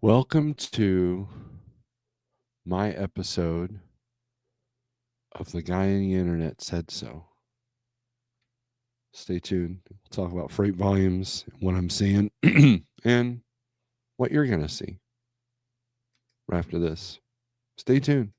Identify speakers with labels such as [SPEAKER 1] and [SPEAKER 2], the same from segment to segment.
[SPEAKER 1] Welcome to my episode of The Guy on the Internet Said So. Stay tuned. We'll talk about freight volumes, what I'm seeing, and what you're going to see right after this. Stay tuned.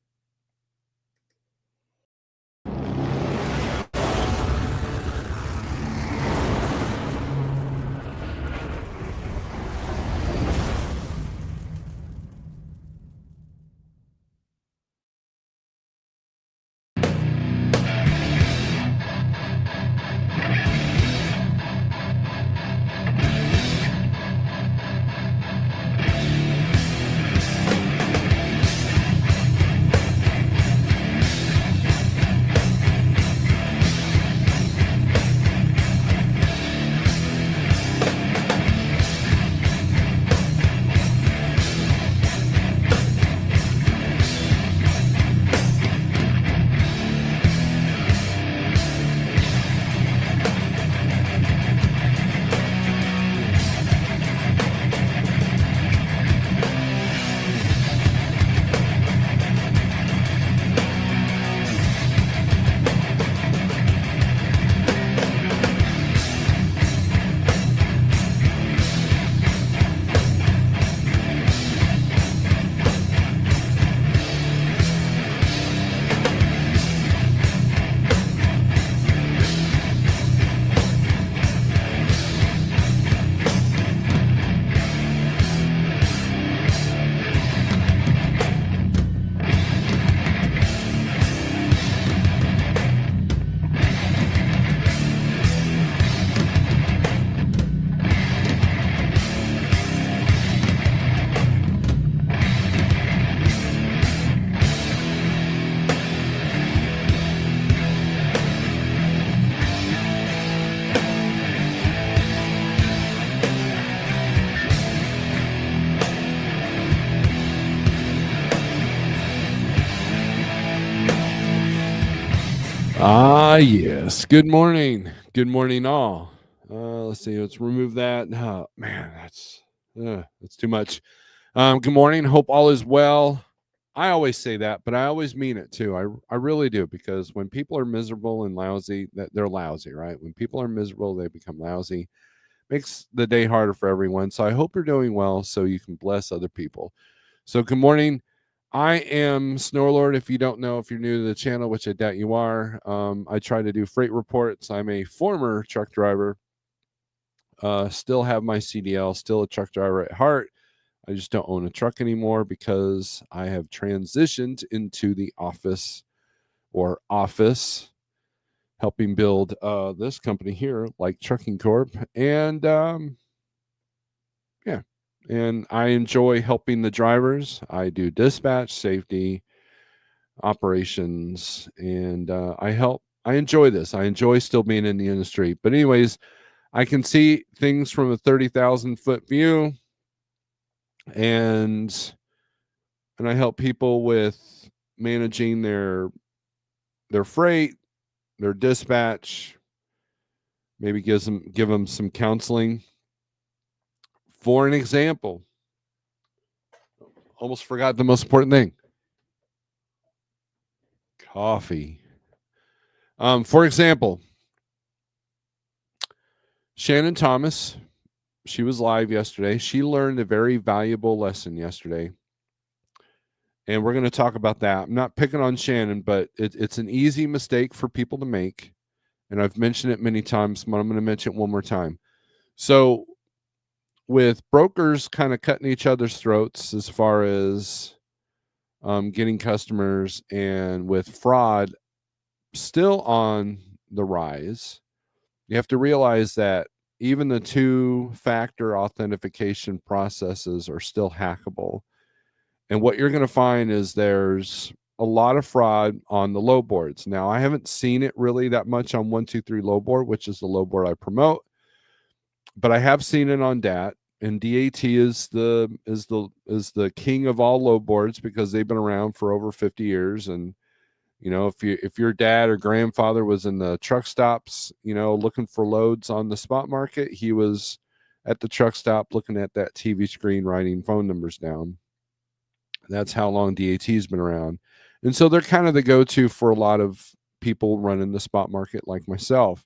[SPEAKER 1] Yes. Good morning. Good morning, all. Let's see. Let's remove that. Oh, man, that's too much. Good morning. Hope all is well. I always say that, but I always mean it too. I really do, because when people are miserable and lousy, that they're lousy, right? When people are miserable, they become lousy. Makes the day harder for everyone. So I hope you're doing well so you can bless other people. So good morning. I am Snorelord. If you don't know, if you're new to the channel, which I doubt you are, I try to do freight reports. I'm a former truck driver. Still have my CDL, still a truck driver at heart. I just don't own a truck anymore because I have transitioned into the office, helping build this company here, like Trucking Corp. And yeah, and I enjoy helping the drivers. I do dispatch, safety, operations, and I enjoy this. I enjoy still being in the industry. But anyways, I can see things from a 30,000-foot view, and I help people with managing their freight, their dispatch, maybe give them some counseling. For an example, almost forgot the most important thing. Coffee. For example, Shannon Thomas, she was live yesterday. She learned a very valuable lesson yesterday, and we're going to talk about that. I'm not picking on Shannon, but it's an easy mistake for people to make, and I've mentioned it many times, but I'm going to mention it one more time. So with brokers kind of cutting each other's throats as far as getting customers, and with fraud still on the rise, you have to realize that even the two-factor authentication processes are still hackable. And what you're going to find is there's a lot of fraud on the low boards. Now, I haven't seen it really that much on 123 low board, which is the low board I promote, but I have seen it on DAT. And DAT is the king of all low boards because they've been around for over 50 years. And you know, if your dad or grandfather was in the truck stops, you know, looking for loads on the spot market, he was at the truck stop looking at that TV screen, writing phone numbers down. That's how long DAT's been around. And so they're kind of the go-to for a lot of people running the spot market like myself.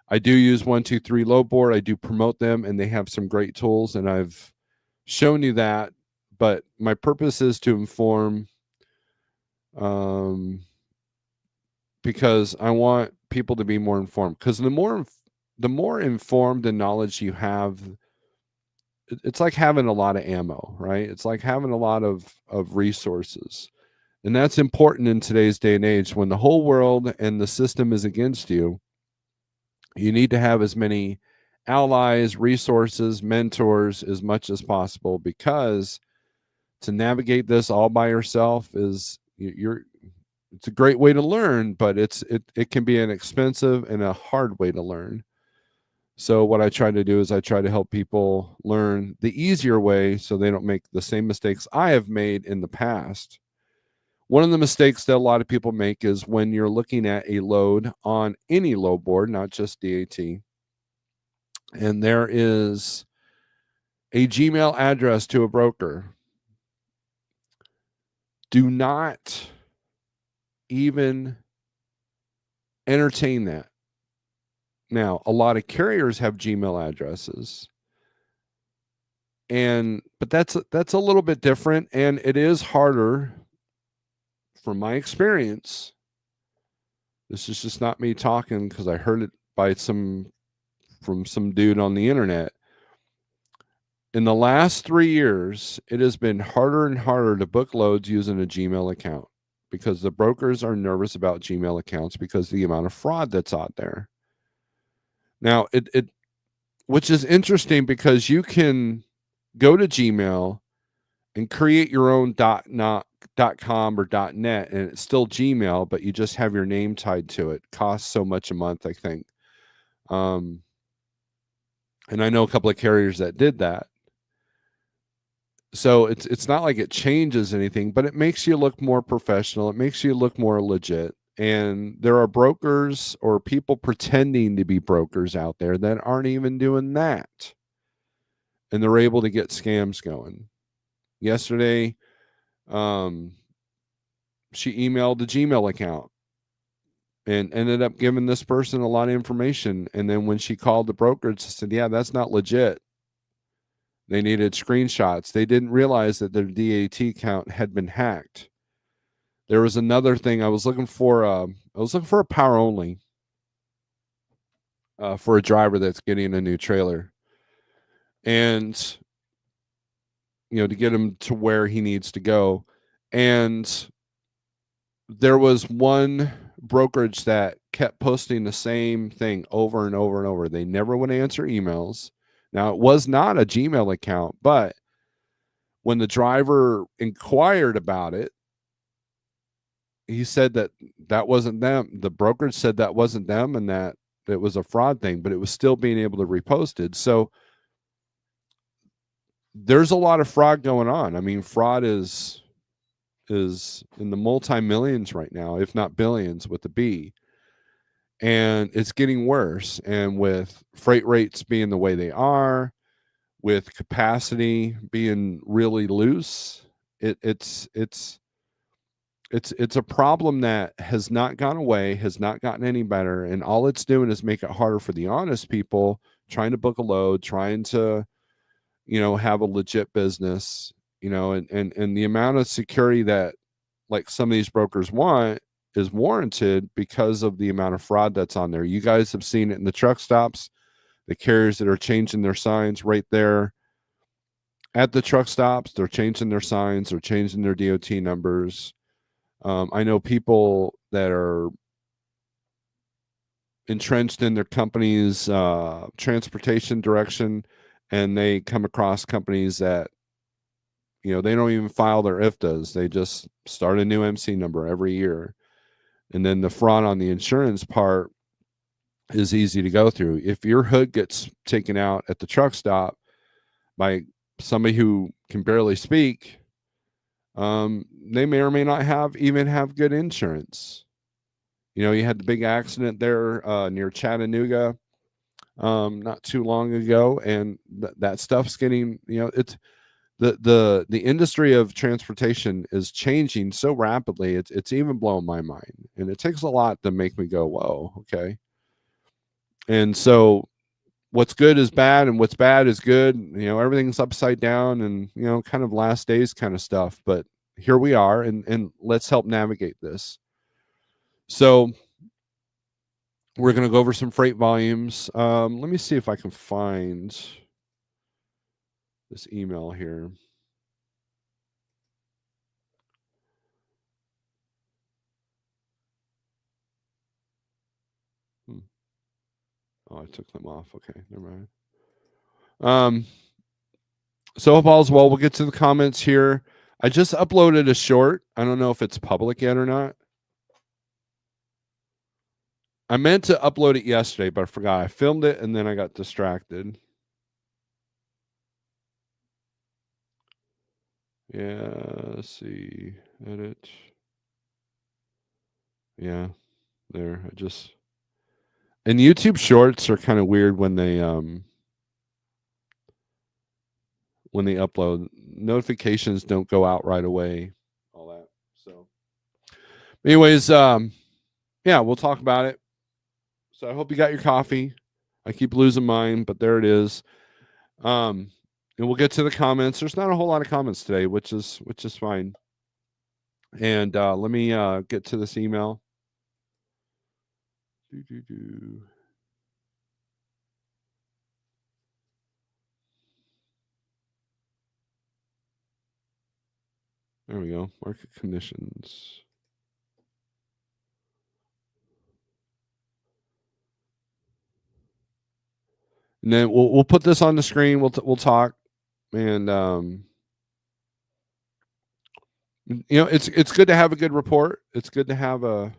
[SPEAKER 1] I do use 123 low board. I do promote them, and they have some great tools, and I've shown you that. But my purpose is to inform, because I want people to be more informed. Because the more informed and knowledge you have, it's like having a lot of ammo, right? It's like having a lot of resources. And that's important in today's day and age when the whole world and the system is against you. You need to have as many allies, resources, mentors as much as possible, because to navigate this all by yourself is it's a great way to learn, but it can be an expensive and a hard way to learn. So what I try to do is I try to help people learn the easier way so they don't make the same mistakes I have made in the past. One of the mistakes that a lot of people make is when you're looking at a load on any low board, not just DAT, and there is a Gmail address to a broker. Do not even entertain that. Now, a lot of carriers have Gmail addresses, but that's a little bit different, and it is harder. From my experience, this is just not me talking because I heard it from some dude on the internet. In the last 3 years, it has been harder and harder to book loads using a Gmail account because the brokers are nervous about Gmail accounts because of the amount of fraud that's out there. Now, which is interesting because you can go to Gmail and create your own .com or .net, and it's still Gmail, but you just have your name tied to it. Costs so much a month, I think. And I know a couple of carriers that did that. So it's not like it changes anything, but it makes you look more professional. It makes you look more legit. And there are brokers or people pretending to be brokers out there that aren't even doing that. And they're able to get scams going. Yesterday, she emailed the Gmail account and ended up giving this person a lot of information. And then when she called the brokerage, she said, yeah, that's not legit. They needed screenshots. They didn't realize that their DAT account had been hacked. There was another thing. I was looking for a power only for a driver that's getting a new trailer, and to get him to where he needs to go. And there was one brokerage that kept posting the same thing over and over and over. They never would answer emails. Now, it was not a Gmail account, but when the driver inquired about it, he said that wasn't them. The brokerage said that wasn't them and that it was a fraud thing, but it was still being able to repost it. So there's a lot of fraud going on. I mean, fraud is in the multi-millions right now, if not billions with the B. And it's getting worse. And with freight rates being the way they are, with capacity being really loose, it's a problem that has not gone away, has not gotten any better, and all it's doing is make it harder for the honest people trying to book a load, trying to have a legit business, and the amount of security that like some of these brokers want is warranted because of the amount of fraud that's on there. You guys have seen it in the truck stops, the carriers that are changing their signs right there at the truck stops. They're changing their signs, they're changing their DOT numbers. I know people that are entrenched in their company's transportation direction, and they come across companies that they don't even file their IFTAs. They just start a new MC number every year. And then the fraud on the insurance part is easy to go through. If your hood gets taken out at the truck stop by somebody who can barely speak, they may or may not have good insurance. You had the big accident there near Chattanooga. not too long ago, and that stuff's getting, it's the industry of transportation is changing so rapidly. It's even blowing my mind, and it takes a lot to make me go, whoa, okay. And so what's good is bad and what's bad is good. Everything's upside down, and kind of last days kind of stuff. But here we are, and let's help navigate this. So we're going to go over some freight volumes. Let me see if I can find this email here. Oh, I took them off. Okay, never mind. So hope all's well. We'll get to the comments here. I just uploaded a short. I don't know if it's public yet or not. I meant to upload it yesterday, but I forgot. I filmed it and then I got distracted. Yeah, let's see. Edit. Yeah, there. And YouTube shorts are kind of weird when they upload. Notifications don't go out right away. All that. So anyways, yeah, we'll talk about it. So I hope you got your coffee. I keep losing mine, but there it is. And we'll get to the comments. There's not a whole lot of comments today, which is fine. And let me get to this email. There we go. Market conditions. And then we'll put this on the screen. We'll talk, and it's good to have a good report. It's good to have a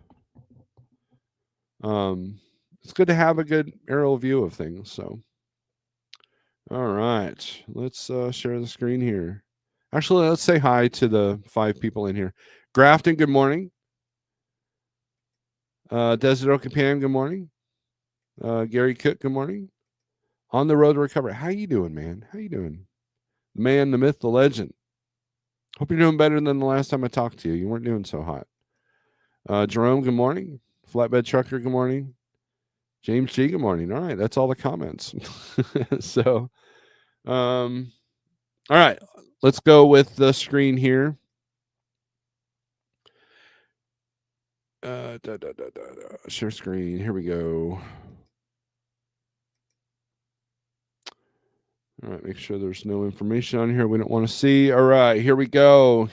[SPEAKER 1] good aerial view of things. So, all right, let's share the screen here. Actually, let's say hi to the 5 people in here. Grafton, good morning. Desert Oak and Pam, good morning. Gary Cook, good morning. On the road to recovery. How you doing, man? How you doing? The man, the myth, the legend. Hope you're doing better than the last time I talked to you. You weren't doing so hot. Jerome, good morning. Flatbed Trucker, good morning. James G, good morning. All right, that's all the comments. So, all right, let's go with the screen here. Share screen. Here we go. All right, make sure there's no information on here we don't want to see. All right, here we go.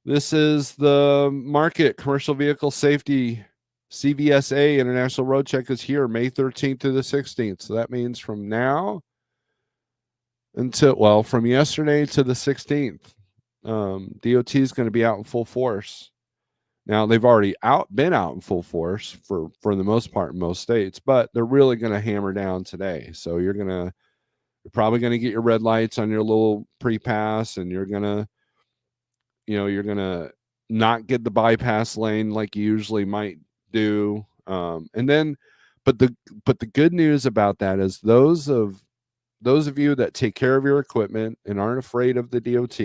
[SPEAKER 1] This is the market. Commercial vehicle safety CVSA International Road Check is here May 13th to the 16th. So that means from now from yesterday to the 16th, DOT is going to be out in full force. Now they've already been out in full force for the most part in most states, but they're really going to hammer down today. So you're probably going to get your red lights on your little pre-pass, and you're going to not get the bypass lane like you usually might do. And then, but the good news about that is those of you that take care of your equipment and aren't afraid of the DOT,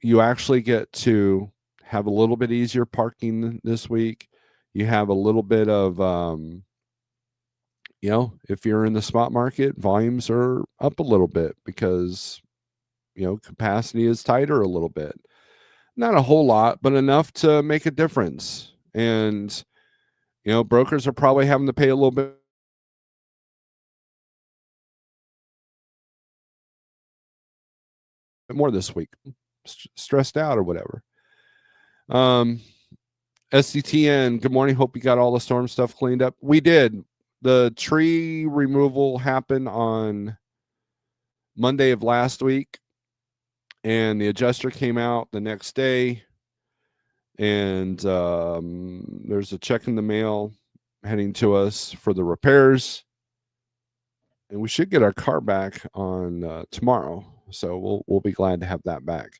[SPEAKER 1] you actually get to have a little bit easier parking this week. You have a little bit of, if you're in the spot market, volumes are up a little bit because, capacity is tighter a little bit. Not a whole lot, but enough to make a difference. And, brokers are probably having to pay a little bit more this week, stressed out or whatever. SCTN, good morning. Hope you got all the storm stuff cleaned up. We did. The tree removal happened on Monday of last week, and the adjuster came out the next day, and there's a check in the mail heading to us for the repairs, and we should get our car back on tomorrow. So we'll be glad to have that back.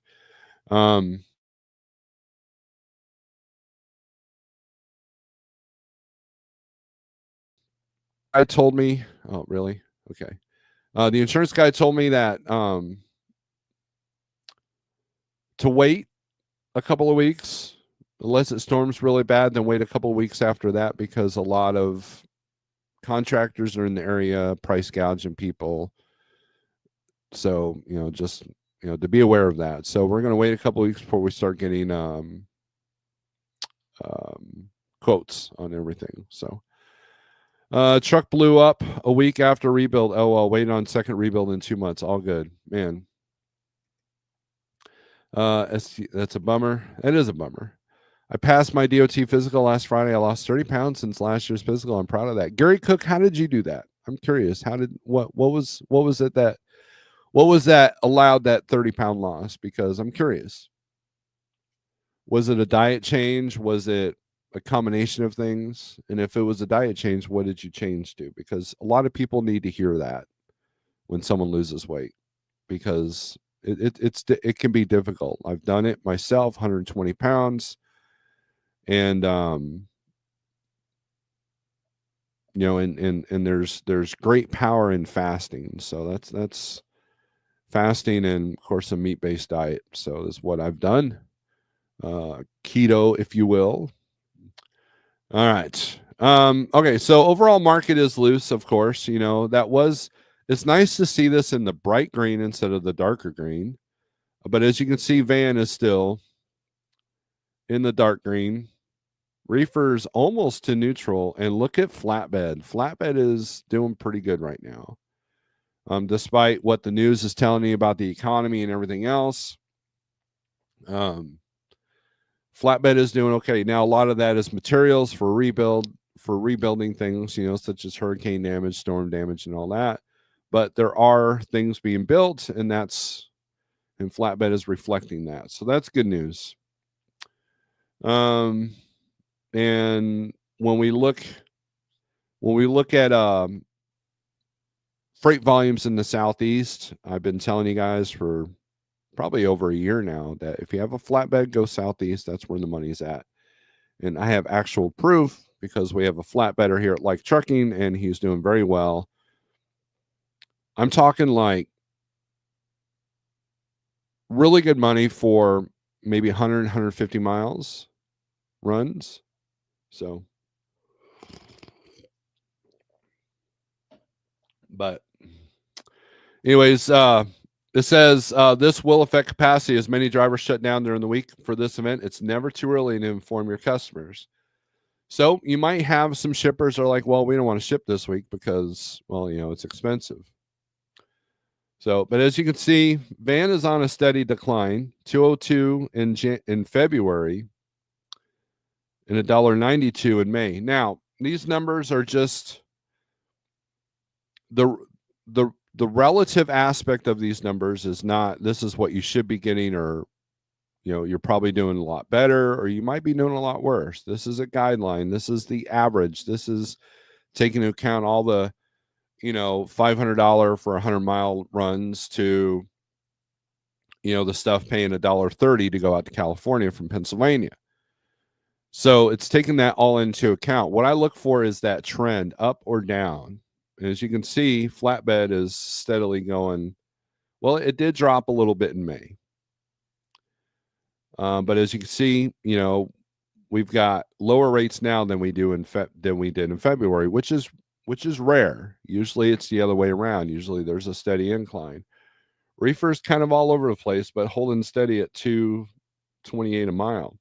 [SPEAKER 1] guy told me, oh, really? Okay. The insurance guy told me that to wait a couple of weeks, unless it storms really bad, then wait a couple of weeks after that because a lot of contractors are in the area price gouging people. So, just, to be aware of that. So we're going to wait a couple of weeks before we start getting quotes on everything. So, truck blew up a week after rebuild. Oh, well, waiting on second rebuild in 2 months. All good, man. That's a bummer. It is a bummer. I passed my DOT physical last Friday. I lost 30 pounds since last year's physical. I'm proud of that. Gary Cook, how did you do that? I'm curious. What was that allowed that 30-pound loss? Because I'm curious. Was it a diet change? Was it a combination of things? And if it was a diet change, what did you change to? Because a lot of people need to hear that when someone loses weight, because it can be difficult. I've done it myself, 120 pounds, and and there's great power in fasting. So that's fasting, and of course a meat-based diet. So that's what I've done. Keto, if you will. All right. Okay, so overall market is loose, of course. It's nice to see this in the bright green instead of the darker green. But as you can see, van is still in the dark green. Reefer's almost to neutral. And look at flatbed. Flatbed is doing pretty good right now. Despite what the news is telling you about the economy and everything else. Flatbed is doing okay. Now, a lot of that is materials for rebuilding things, such as hurricane damage, storm damage, and all that. But there are things being built, and flatbed is reflecting that. So that's good news. And when we look at freight volumes in the Southeast, I've been telling you guys for probably over a year now that if you have a flatbed, go Southeast. That's where the money's at. And I have actual proof because we have a flatbedder here at Like Trucking, and he's doing very well. I'm talking like really good money for maybe 100, 150 miles runs. So, but anyways, it says this will affect capacity as many drivers shut down during the week for this event. It's never too early to inform your customers. So you might have some shippers are like, well, we don't want to ship this week because, well, it's expensive. So, but as you can see, van is on a steady decline, 202 in February and $1.92 in May. Now, these numbers are just the relative aspect of these numbers is not this is what you should be getting, or you're probably doing a lot better, or you might be doing a lot worse. This is a guideline. This is the average. This is taking into account all the $500 for 100-mile runs to the stuff paying $1.30 to go out to California from Pennsylvania. So it's taking that all into account. What I look for is that trend up or down. And as you can see, flatbed is steadily going. Well, it did drop a little bit in May. But as you can see, we've got lower rates now than we did in February, which is rare. Usually it's the other way around. Usually there's a steady incline. Reefer's kind of all over the place, but holding steady at $2.28 a mile.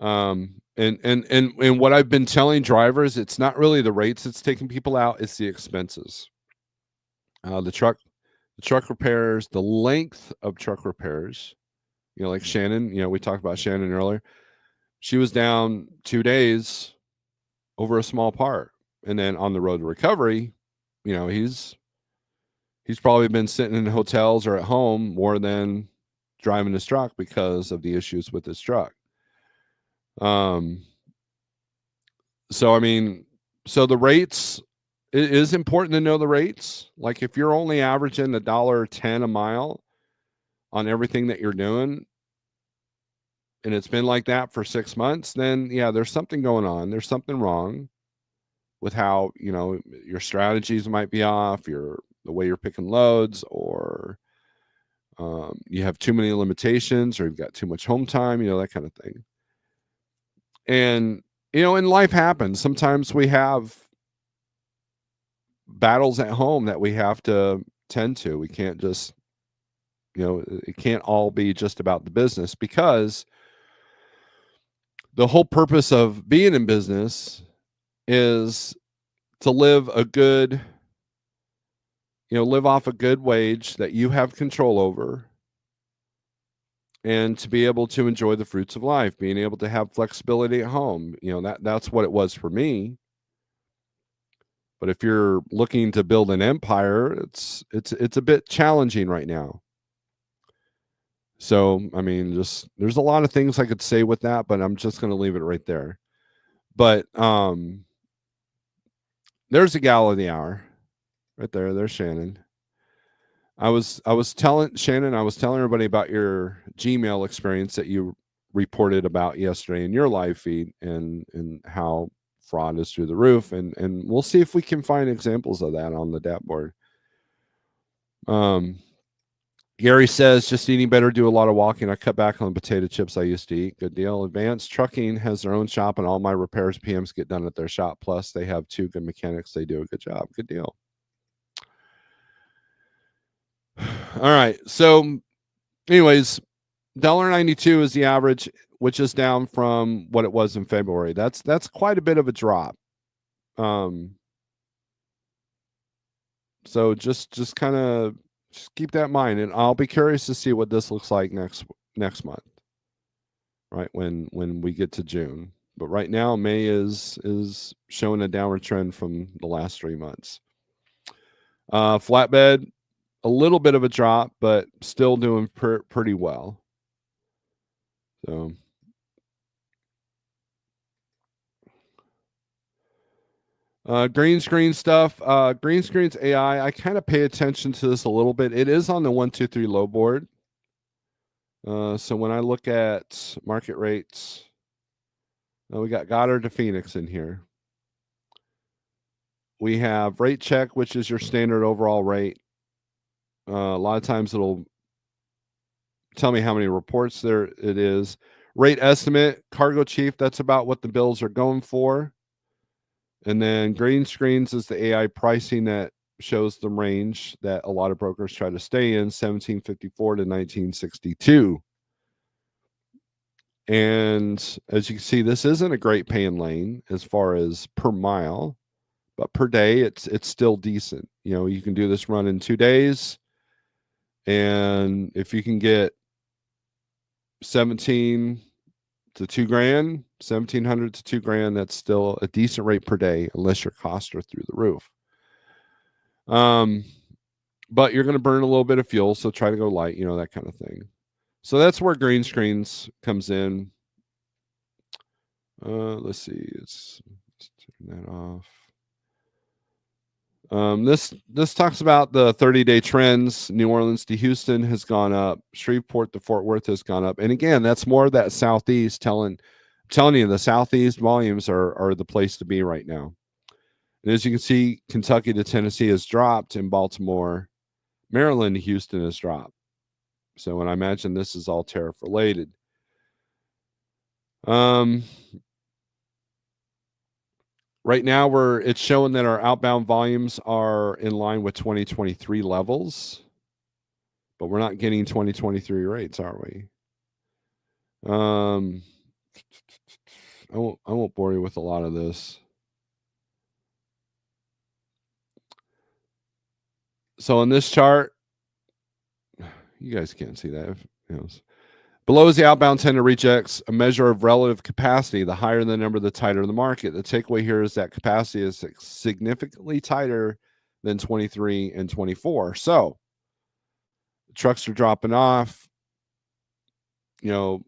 [SPEAKER 1] And what I've been telling drivers, it's not really the rates that's taking people out, it's the expenses. The truck repairs, the length of truck repairs. Like Shannon, we talked about Shannon earlier. She was down 2 days over a small part. And then on the road to recovery, he's probably been sitting in hotels or at home more than driving his truck because of the issues with his truck. So the rates, it is important to know the rates. Like if you're only averaging $1.10 a mile on everything that you're doing, and it's been like that for 6 months, then yeah, there's something going on. There's something wrong with how, your strategies might be off, the way you're picking loads, or you have too many limitations, or you've got too much home time, that kind of thing. And and life happens. Sometimes we have battles at home that we have to tend to. We can't just, it can't all be just about the business, because the whole purpose of being in business is to live live off a good wage that you have control over, and to be able to enjoy the fruits of life, being able to have flexibility at home. That's what it was for me. But if you're looking to build an empire, it's a bit challenging right now. So, I mean, just there's a lot of things I could say with that, but I'm just going to leave it right there. But there's a gal of the hour right there. There's Shannon. I was telling Shannon, I was telling everybody about your Gmail experience that you reported about yesterday in your live feed, and how fraud is through the roof, and we'll see if we can find examples of that on the DAP board. Gary says, just eating better, do a lot of walking. I cut back on the potato chips I used to eat. Good deal. Advanced Trucking has their own shop, and all my repairs PMs get done at their shop. Plus, they have 2 good mechanics. They do a good job. Good deal. All right. So, anyways, $1.92 is the average, which is down from what it was in February. That's quite a bit of a drop. So just kind of just keep that in mind, and I'll be curious to see what this looks like next month, right, when we get to June. But right now, May is showing a downward trend from the last 3 months. Flatbed, a little bit of a drop, but still doing pretty well. So, green screen stuff. Green screen's AI. I kind of pay attention to this a little bit. It is on the 1, 2, 3 low board. So when I look at market rates, we got Goddard to Phoenix in here. We have rate check, which is your standard overall rate. A lot of times it'll tell me how many reports there it is. Rate estimate, cargo chief, that's about what the bills are going for. And then green screens is the AI pricing that shows the range that a lot of brokers try to stay in, 1754 to 1962. And as you can see, this isn't a great paying lane as far as per mile, but per day, it's still decent. You can do this run in 2 days, and if you can get 17 to $2,000, 1,700 to $2,000, that's still a decent rate per day, unless your costs are through the roof. But you're going to burn a little bit of fuel, so try to go light, that kind of thing. So that's where green screens comes in. Let's see. Let's turn that off. This talks about the 30-day trends. New Orleans to Houston has gone up. Shreveport to Fort Worth has gone up. And again, that's more of that Southeast telling you the Southeast volumes are the place to be right now. And as you can see, Kentucky to Tennessee has dropped, and Baltimore, Maryland to Houston has dropped. So, and I imagine this is all tariff related. Right now, it's showing that our outbound volumes are in line with 2023 levels, but we're not getting 2023 rates, are we? I won't bore you with a lot of this. So in this chart, you guys can't see that. Below is the outbound tender rejects, a measure of relative capacity. The higher the number, the tighter the market. The takeaway here is that capacity is significantly tighter than 23 and 24. So trucks are dropping off. Low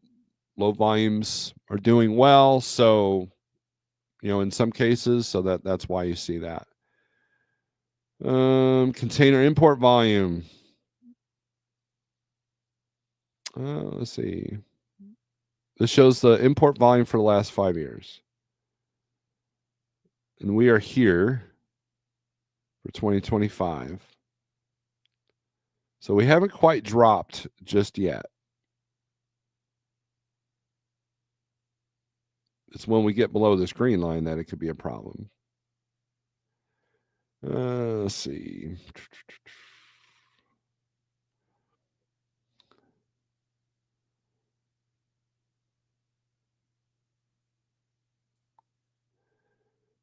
[SPEAKER 1] volumes are doing well. So, in some cases, so that's why you see that. Container import volume. Let's see. This shows the import volume for the last 5 years. And we are here for 2025. So we haven't quite dropped just yet. It's when we get below this green line that it could be a problem. Let's see.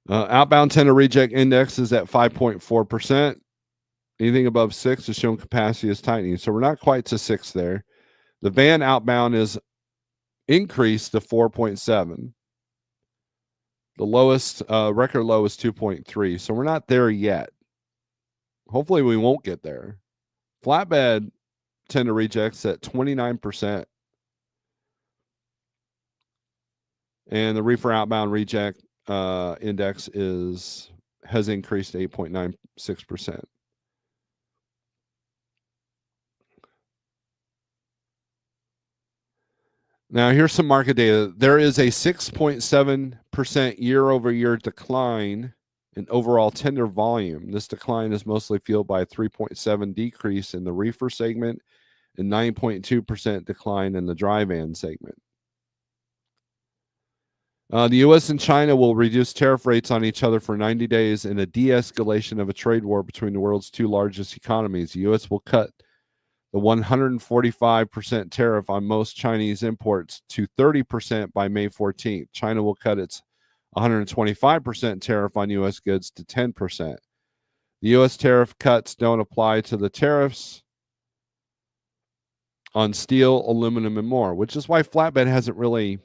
[SPEAKER 1] Outbound tender reject index is at 5.4%. Anything above 6 is showing capacity is tightening. So we're not quite to 6 there. The van outbound is increased to 4.7. The lowest record low is 2.3. So we're not there yet. Hopefully we won't get there. Flatbed tender rejects at 29%. And the reefer outbound reject index has increased to 8.96%. Now, here's some market data. There is a 6.7% year-over-year decline in overall tender volume. This decline is mostly fueled by a 3.7% decrease in the reefer segment and 9.2% decline in the dry van segment. The U.S. and China will reduce tariff rates on each other for 90 days in a de-escalation of a trade war between the world's two largest economies. The U.S. will cut the 145% tariff on most Chinese imports to 30% by May 14th. China will cut its 125% tariff on U.S. goods to 10%. The U.S. tariff cuts don't apply to the tariffs on steel, aluminum, and more, which is why flatbed hasn't really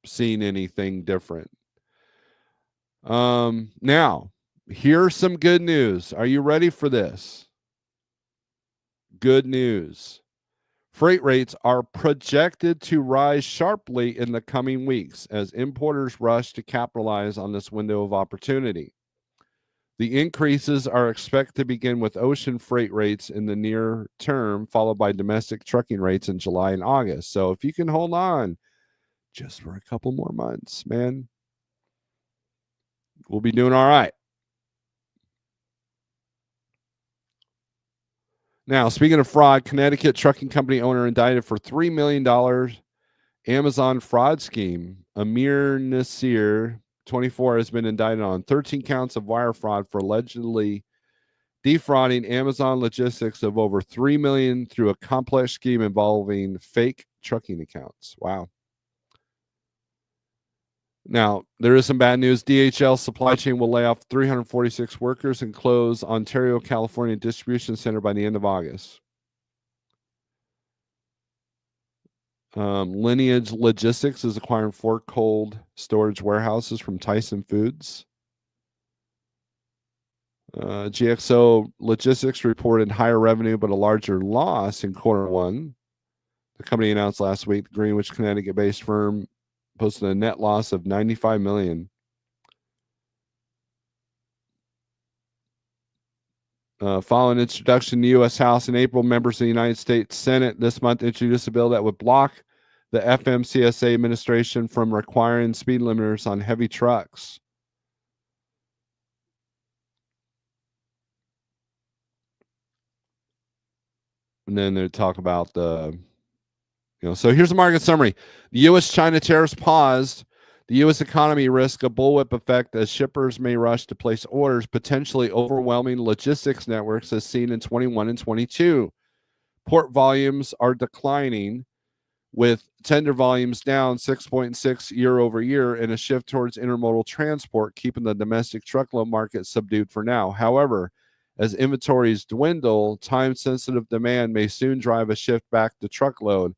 [SPEAKER 1] seen anything different. Now, here's some good news. Are you ready for this? Good news. Freight rates are projected to rise sharply in the coming weeks as importers rush to capitalize on this window of opportunity. The increases are expected to begin with ocean freight rates in the near term, followed by domestic trucking rates in July and August. So if you can hold on just for a couple more months, man, we'll be doing all right. Now, speaking of fraud, Connecticut trucking company owner indicted for $3 million Amazon fraud scheme. Amir Nasir, 24, has been indicted on 13 counts of wire fraud for allegedly defrauding Amazon Logistics of over $3 million through a complex scheme involving fake trucking accounts. Wow. Now, there is some bad news. DHL Supply Chain will lay off 346 workers and close Ontario, California distribution center by the end of August. Lineage Logistics is acquiring 4 cold storage warehouses from Tyson Foods. GXO Logistics reported higher revenue but a larger loss in Q1. The company announced last week the Greenwich, Connecticut-based firm posted a net loss of $95 million. Following introduction in the U.S. House in April, members of the United States Senate this month introduced a bill that would block the FMCSA administration from requiring speed limiters on heavy trucks. And then they talk about so here's the market summary. The U.S.-China tariffs paused. The U.S. economy risks a bullwhip effect as shippers may rush to place orders, potentially overwhelming logistics networks as seen in 21 and 22. Port volumes are declining, with tender volumes down 6.6 year over year and a shift towards intermodal transport, keeping the domestic truckload market subdued for now. However, as inventories dwindle, time-sensitive demand may soon drive a shift back to truckload.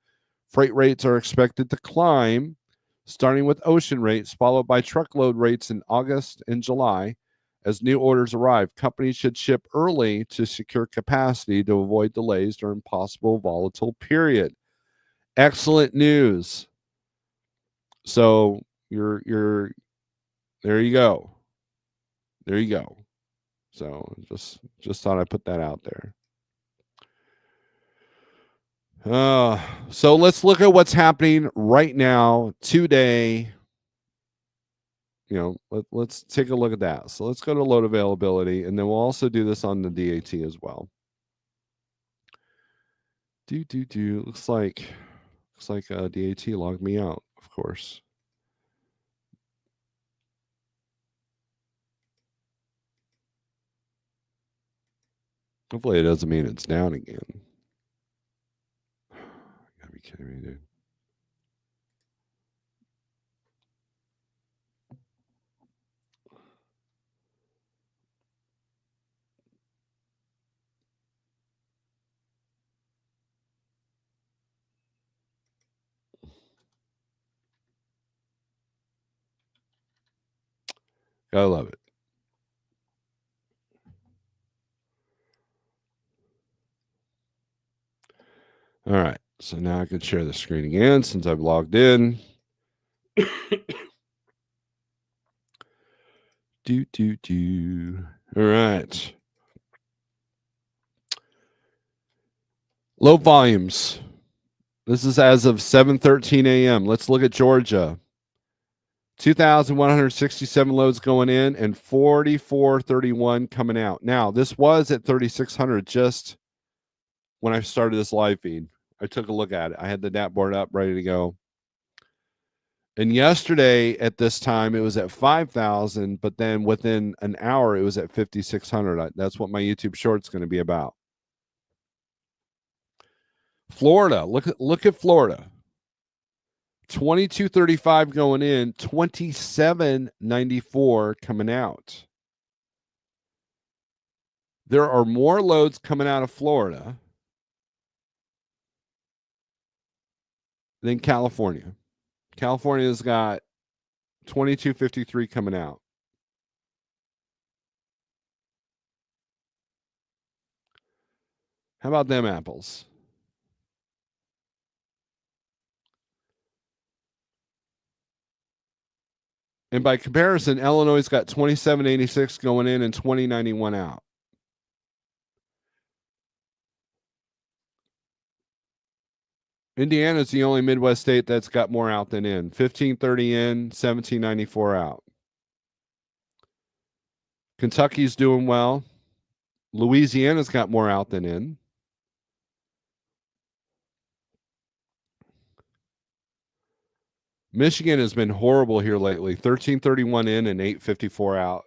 [SPEAKER 1] Freight rates are expected to climb, starting with ocean rates, followed by truckload rates in August and July. As new orders arrive, companies should ship early to secure capacity to avoid delays during possible volatile period. Excellent news. So you're there you go. There you go. So just thought I'd put that out there. So let's look at what's happening right now today. Let's take a look at that. So let's go to load availability, and then we'll also do this on the DAT as well. Looks like DAT logged me out, of course. Hopefully it doesn't mean it's down again. You gotta be kidding me, dude. Gotta love it. All right. So now I can share the screen again since I've logged in. All right. Low volumes. This is as of 7:13 a.m. Let's look at Georgia. 2,167 loads going in and 4,431 coming out. Now, this was at 3,600 just when I started this live feed. I took a look at it. I had the DAT board up, ready to go. And yesterday at this time, it was at 5,000, but then within an hour, it was at 5,600. That's what my YouTube short's going to be about. Florida, look at Florida. 2235 going in, 2794 coming out. There are more loads coming out of Florida than California. California's got 2253 coming out. How about them apples? And by comparison, Illinois got 2786 going in and 2091 out. Indiana's the only Midwest state that's got more out than in. 1530 in, 1794 out. Kentucky's doing well. Louisiana's got more out than in. Michigan has been horrible here lately. 1331 in and 854 out.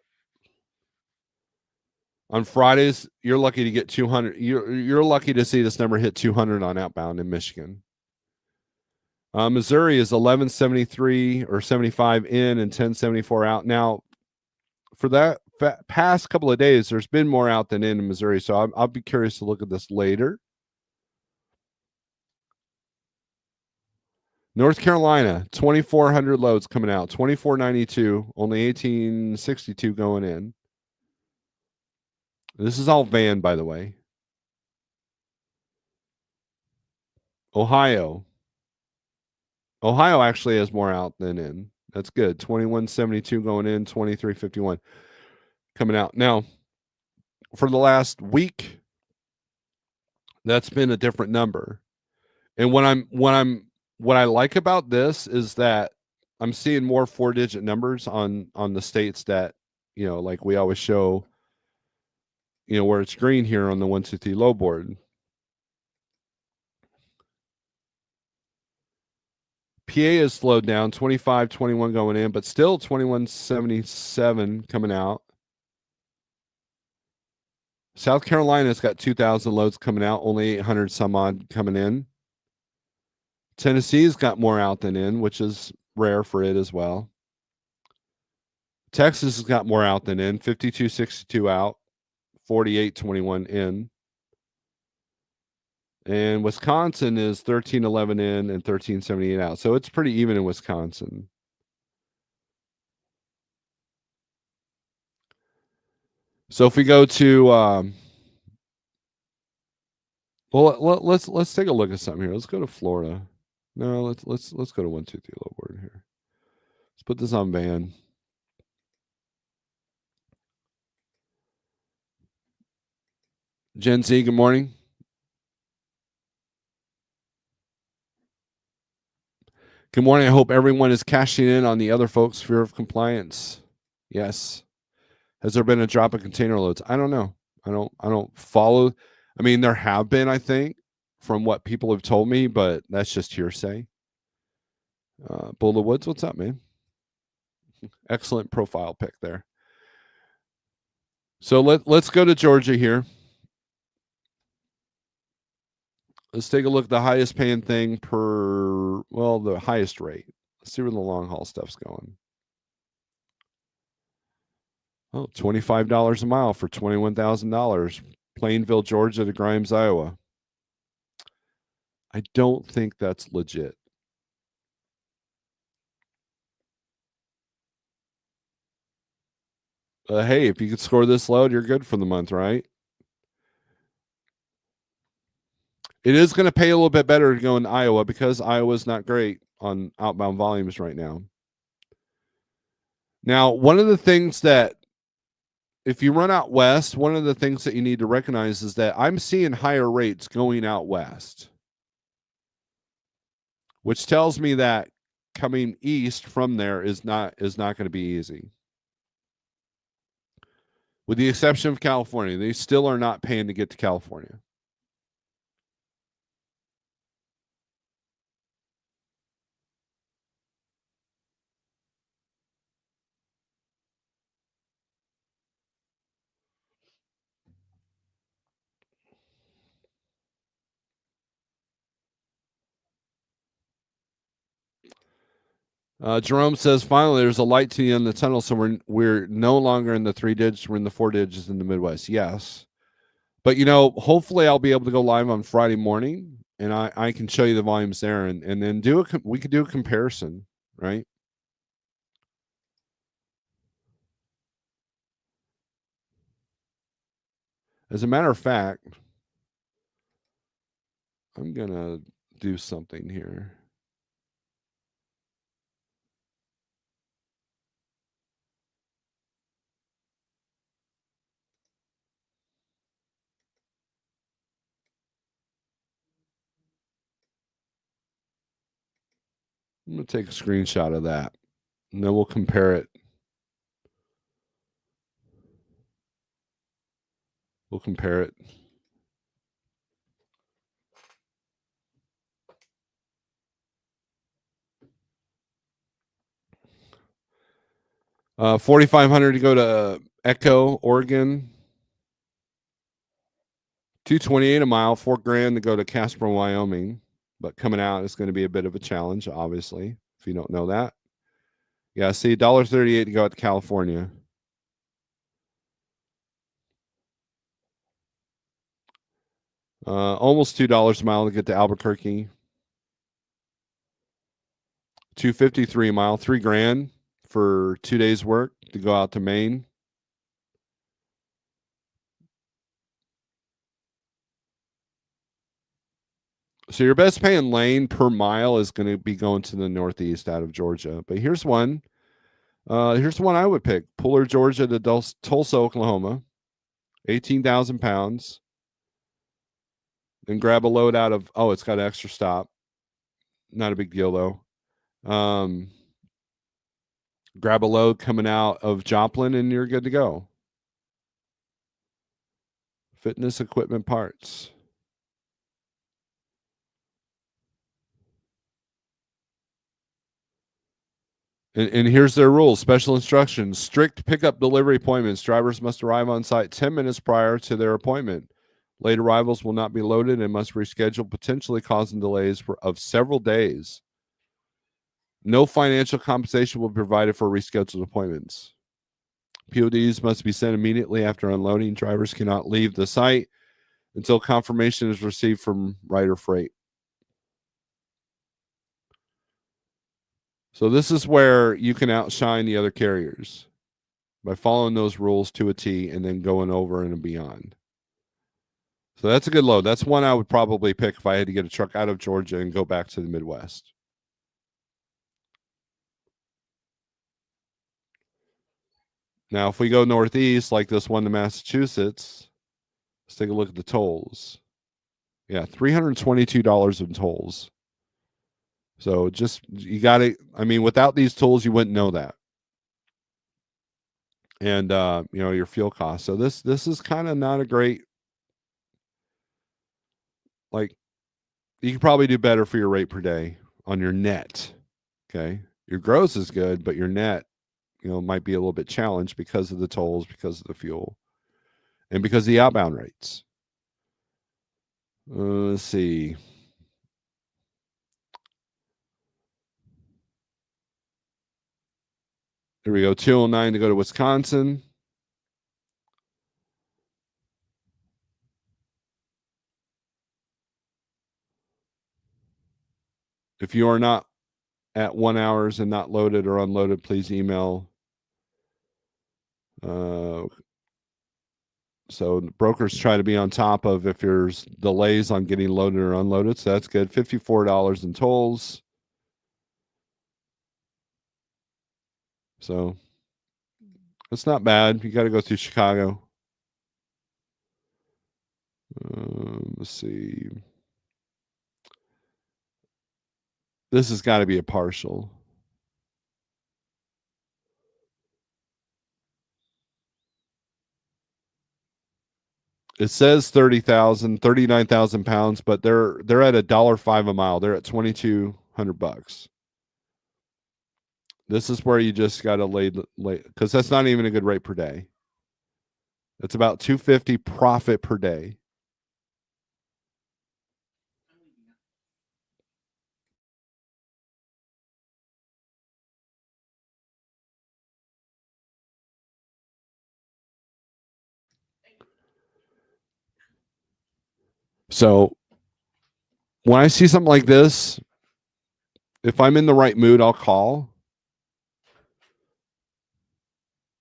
[SPEAKER 1] On Fridays, you're lucky to get 200. You're lucky to see this number hit 200 on outbound in Michigan. Missouri is 1173 or 75 in and 1074 out. Now, for that past couple of days, there's been more out than in Missouri, so I'll be curious to look at this later. North Carolina, 2,400 loads coming out, 2,492, only 1,862 going in. This is all van, by the way. Ohio actually has more out than in. That's good. 2,172 going in, 2,351 coming out. Now, for the last week, that's been a different number. And what I like about this is that I'm seeing more 4-digit numbers on the states that, like we always show, where it's green here on the 123 low board. PA has slowed down, 2521 going in, but still 2177 coming out. South Carolina's got 2,000 loads coming out, only 800 some odd coming in. Tennessee's got more out than in, which is rare for it as well. Texas has got more out than in, 5262 out, 4821 in. And Wisconsin is 1311 in and 1378 out. So it's pretty even in Wisconsin. So if we go to let's take a look at something here. Let's go to Florida. No, let's go to 123 low board here. Let's put this on van. Gen Z, good morning. Good morning. I hope everyone is cashing in on the other folks' fear of compliance. Yes. Has there been a drop in container loads? I don't know. I don't follow. I mean, there have been, I think, from what people have told me, but that's just hearsay. Bull of Woods, what's up, man? Excellent profile pic there. So let's go to Georgia here. Let's take a look at the highest paying thing the highest rate. Let's see where the long haul stuff's going. Oh, $25 a mile for $21,000. Plainville, Georgia to Grimes, Iowa. I don't think that's legit. Hey, if you could score this load, you're good for the month, right? It is going to pay a little bit better to go in Iowa because Iowa's not great on outbound volumes right now. Now, one of the things that, if you run out west, one of the things that you need to recognize is that I'm seeing higher rates going out west, which tells me that coming east from there is not going to be easy. With the exception of California, they still are not paying to get to California. Jerome says, finally, there's a light to the end of the tunnel, so we're no longer in the 3 digits, we're in the 4 digits in the Midwest. Yes. But, hopefully I'll be able to go live on Friday morning, and I can show you the volumes there, and then we could do a comparison, right? As a matter of fact, I'm going to do something here. I'm going to take a screenshot of that, and then we'll compare it. We'll compare it. $4,500 to go to Echo, Oregon. $228 a mile, $4,000 to go to Casper, Wyoming. But coming out is going to be a bit of a challenge, obviously, if you don't know that. Yeah, see, $1.38 to go out to California. Almost $2 a mile to get to Albuquerque. $2.53 a mile, $3,000 for 2 days' work to go out to Maine. So your best paying lane per mile is going to be going to the northeast out of Georgia. But here's one. Here's the one I would pick: Pooler, Georgia to Tulsa, Oklahoma, 18,000 pounds. Then grab a load out of. Oh, it's got an extra stop. Not a big deal though. Grab a load coming out of Joplin, and you're good to go. Fitness equipment parts. And here's their rules. Special instructions. Strict pickup delivery appointments. Drivers must arrive on site 10 minutes prior to their appointment. Late arrivals will not be loaded and must reschedule, potentially causing delays of several days. No financial compensation will be provided for rescheduled appointments. PODs must be sent immediately after unloading. Drivers cannot leave the site until confirmation is received from Ryder Freight. So this is where you can outshine the other carriers by following those rules to a T and then going over and beyond. So that's a good load. That's one I would probably pick if I had to get a truck out of Georgia and go back to the Midwest. Now, if we go northeast, like this one to Massachusetts, let's take a look at the tolls. Yeah, $322 in tolls. So just you got to. I mean, without these tools, you wouldn't know that. And your fuel costs. So this is kind of not a great, like, you could probably do better for your rate per day on your net. Okay, your gross is good, but your net, might be a little bit challenged because of the tolls, because of the fuel, and because of the outbound rates. Let's see. Here we go. 209 to go to Wisconsin. If you are not at 1 hours and not loaded or unloaded, please email. So brokers try to be on top of if there's delays on getting loaded or unloaded. So that's good. $54 in tolls. So it's not bad. You got to go through Chicago. Let's see. This has got to be a partial. It says 30,000, 39,000 pounds, but they're at $1.05 a mile. They're at $2,200. This is where you just got to lay because that's not even a good rate per day. It's about $250 profit per day. So when I see something like this, if I'm in the right mood, I'll call,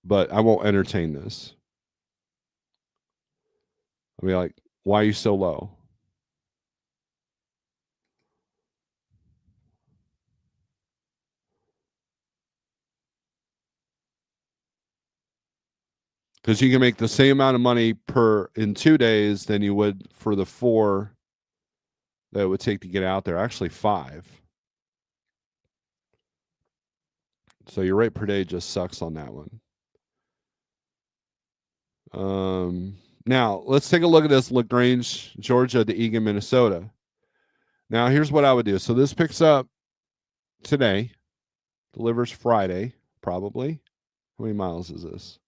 [SPEAKER 1] but I won't entertain this. I'll be like, why are you so low? Because you can make the same amount of money in 2 days than you would for the 4 that it would take to get out there. Actually, 5. So your rate per day just sucks on that one. Now let's take a look at this LaGrange, Georgia to Eagan, Minnesota. Now here's what I would do. So this picks up today, delivers Friday, probably. How many miles is this?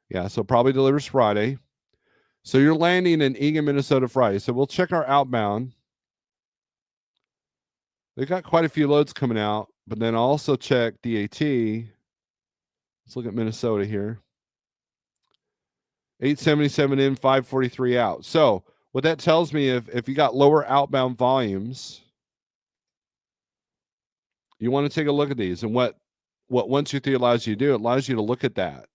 [SPEAKER 1] Yeah, so probably delivers Friday. So you're landing in Eagan, Minnesota Friday. So we'll check our outbound. They've got quite a few loads coming out, but then I'll also check DAT. Let's look at Minnesota here. 877 in, 543 out. So what that tells me, if you got lower outbound volumes, you want to take a look at these. And what 123 allows you to do, it allows you to look at that.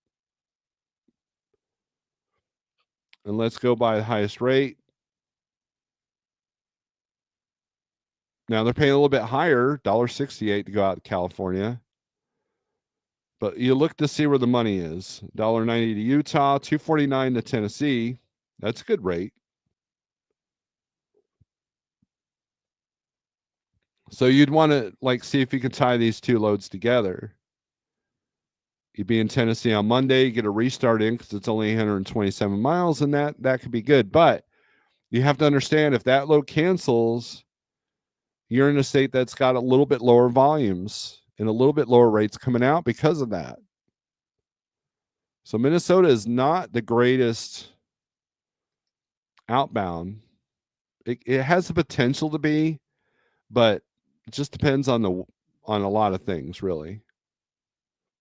[SPEAKER 1] And let's go by the highest rate. Now they're paying a little bit higher, $1.68 to go out to California. But you look to see where the money is. $1.90 to Utah, $2.49 to Tennessee. That's a good rate. So you'd want to see if you can tie these two loads together. You'd be in Tennessee on Monday, you get a restart in because it's only 127 miles, and that could be good. But you have to understand, if that load cancels, you're in a state that's got a little bit lower volumes and a little bit lower rates coming out because of that. So Minnesota is not the greatest outbound. It has the potential to be, but it just depends on a lot of things, really.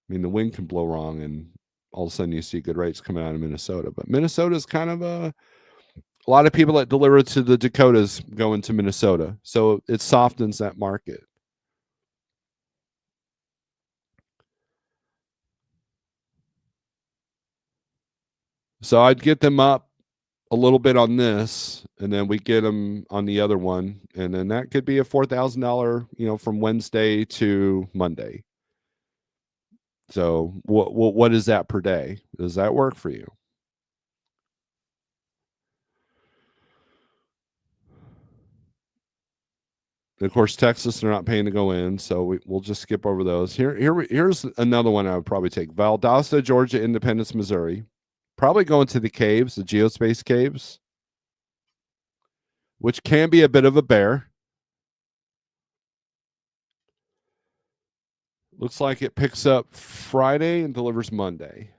[SPEAKER 1] I mean, the wind can blow wrong, and all of a sudden you see good rates coming out of Minnesota. But Minnesota is kind of a lot of people that deliver to the Dakotas go into Minnesota, so it softens that market. So I'd get them up a little bit on this, and then we get them on the other one, and then that could be a $4,000, from Wednesday to Monday. So what is that per day? Does that work for you? Of course, Texas, they're not paying to go in, so we'll just skip over those. Here's another one I would probably take. Valdosta, Georgia, Independence, Missouri. Probably going to the caves, the geospace caves, which can be a bit of a bear. Looks like it picks up Friday and delivers Monday.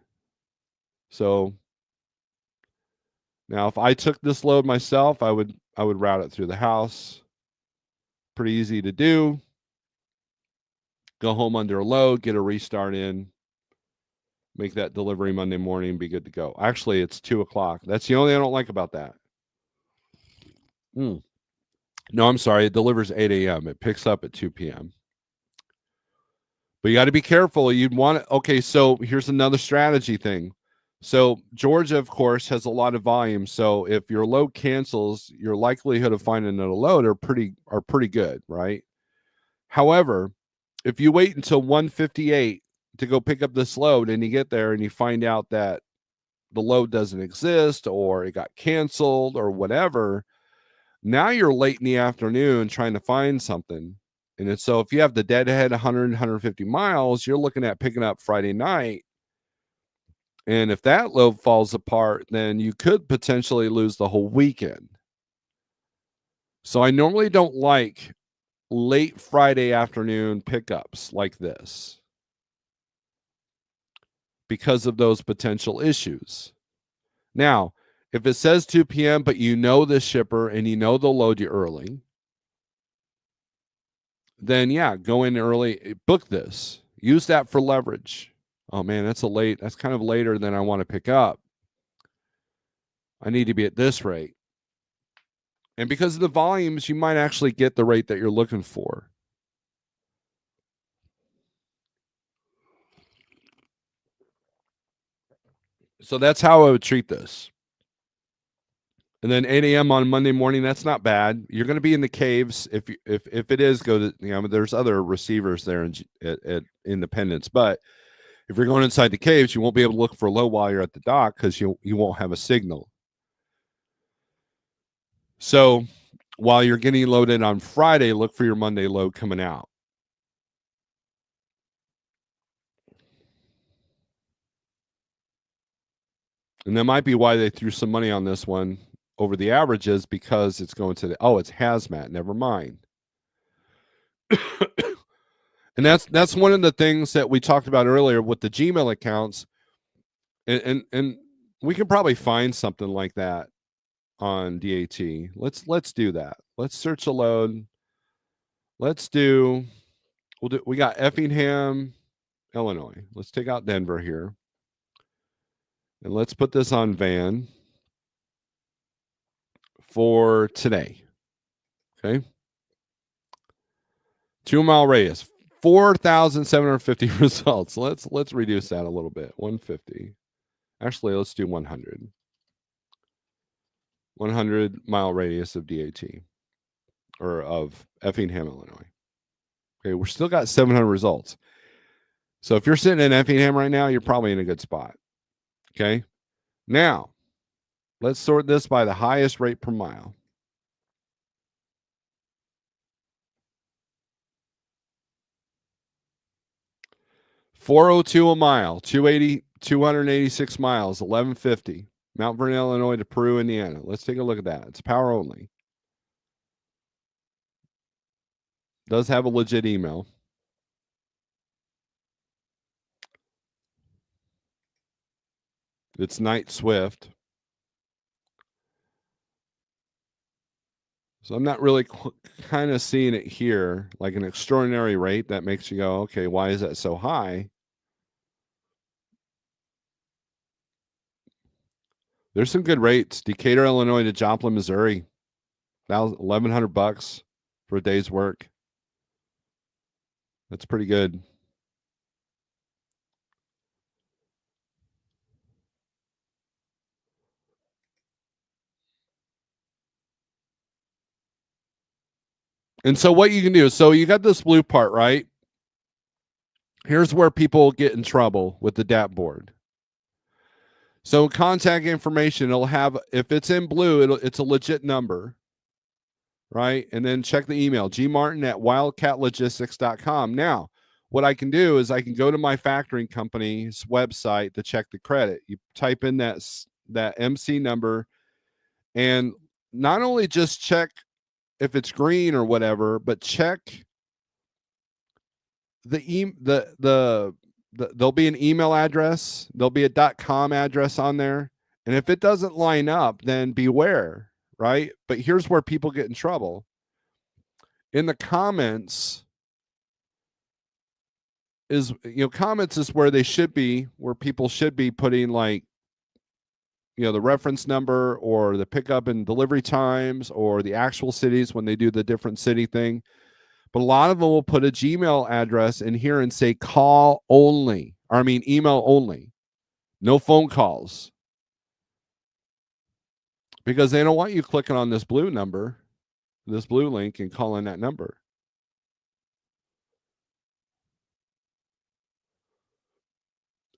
[SPEAKER 1] So now if I took this load myself, I would route it through the house. Pretty easy to do. Go home under a load, get a restart in, make that delivery Monday morning, be good to go. Actually, it's 2:00. That's the only thing I don't like about that. No, I'm sorry. It delivers 8 a.m. It picks up at 2 p.m. But you got to be careful. You'd want to. Okay, so here's another strategy thing. So Georgia, of course, has a lot of volume. So if your load cancels, your likelihood of finding another load are pretty good, right? However, if you wait until 1:58 to go pick up this load and you get there and you find out that the load doesn't exist or it got canceled or whatever, now you're late in the afternoon trying to find something. And it's, so if you have the deadhead 100, 150 miles, you're looking at picking up Friday night. And if that load falls apart, then you could potentially lose the whole weekend. So I normally don't like late Friday afternoon pickups like this because of those potential issues. Now, if it says 2 p.m., but you know the shipper and you know they'll load you early, then yeah, go in early, book this, use that for leverage. Oh man, that's kind of later than I want to pick up. I need to be at this rate. And because of the volumes, you might actually get the rate that you're looking for. So that's how I would treat this. And then 8 a.m. on Monday morning, that's not bad. You're going to be in the caves. If it is, go to, there's other receivers there at Independence. But if you're going inside the caves, you won't be able to look for a load while you're at the dock because you won't have a signal. So while you're getting loaded on Friday, look for your Monday load coming out. And that might be why they threw some money on this one over the averages, because it's going to it's hazmat. Never mind. And that's one of the things that we talked about earlier with the Gmail accounts. And we can probably find something like that on DAT. Let's do that. Let's search a load. We got Effingham, Illinois. Let's take out Denver here. And let's put this on van for today. Okay. 2 mile radius, 4,750 results. Let's reduce that a little bit. 150. Actually, let's do 100. 100 mile radius of DAT, or of Effingham, Illinois. Okay, we're still got 700 results. So if you're sitting in Effingham right now, you're probably in a good spot. Okay. Now, let's sort this by the highest rate per mile. $402 a mile, 286 miles, 1150. Mount Vernon, Illinois to Peru, Indiana. Let's take a look at that. It's power only. Does have a legit email. It's Night Swift. So I'm not really kind of seeing it here, like an extraordinary rate that makes you go, okay, why is that so high? There's some good rates. Decatur, Illinois to Joplin, Missouri. $1,100 for a day's work. That's pretty good. And so what you can do, so you got this blue part, right? Here's where people get in trouble with the DAP board. So contact information, it'll have, if it's in blue, it's a legit number. right? And then check the email, gmartin@wildcatlogistics.com. Now, what I can do is I can go to my factoring company's website to check the credit. You type in that MC number, and not only just check if it's green or whatever, but check there'll be an email address, there'll be a .com address on there, and if it doesn't line up, then beware, right? But here's where people get in trouble. In the comments is, comments is where they should be, where people should be putting, like, the reference number or the pickup and delivery times or the actual cities when they do the different city thing. But a lot of them will put a Gmail address in here and say call only, or I mean email only, no phone calls, because they don't want you clicking on this blue number, this blue link, and calling that number.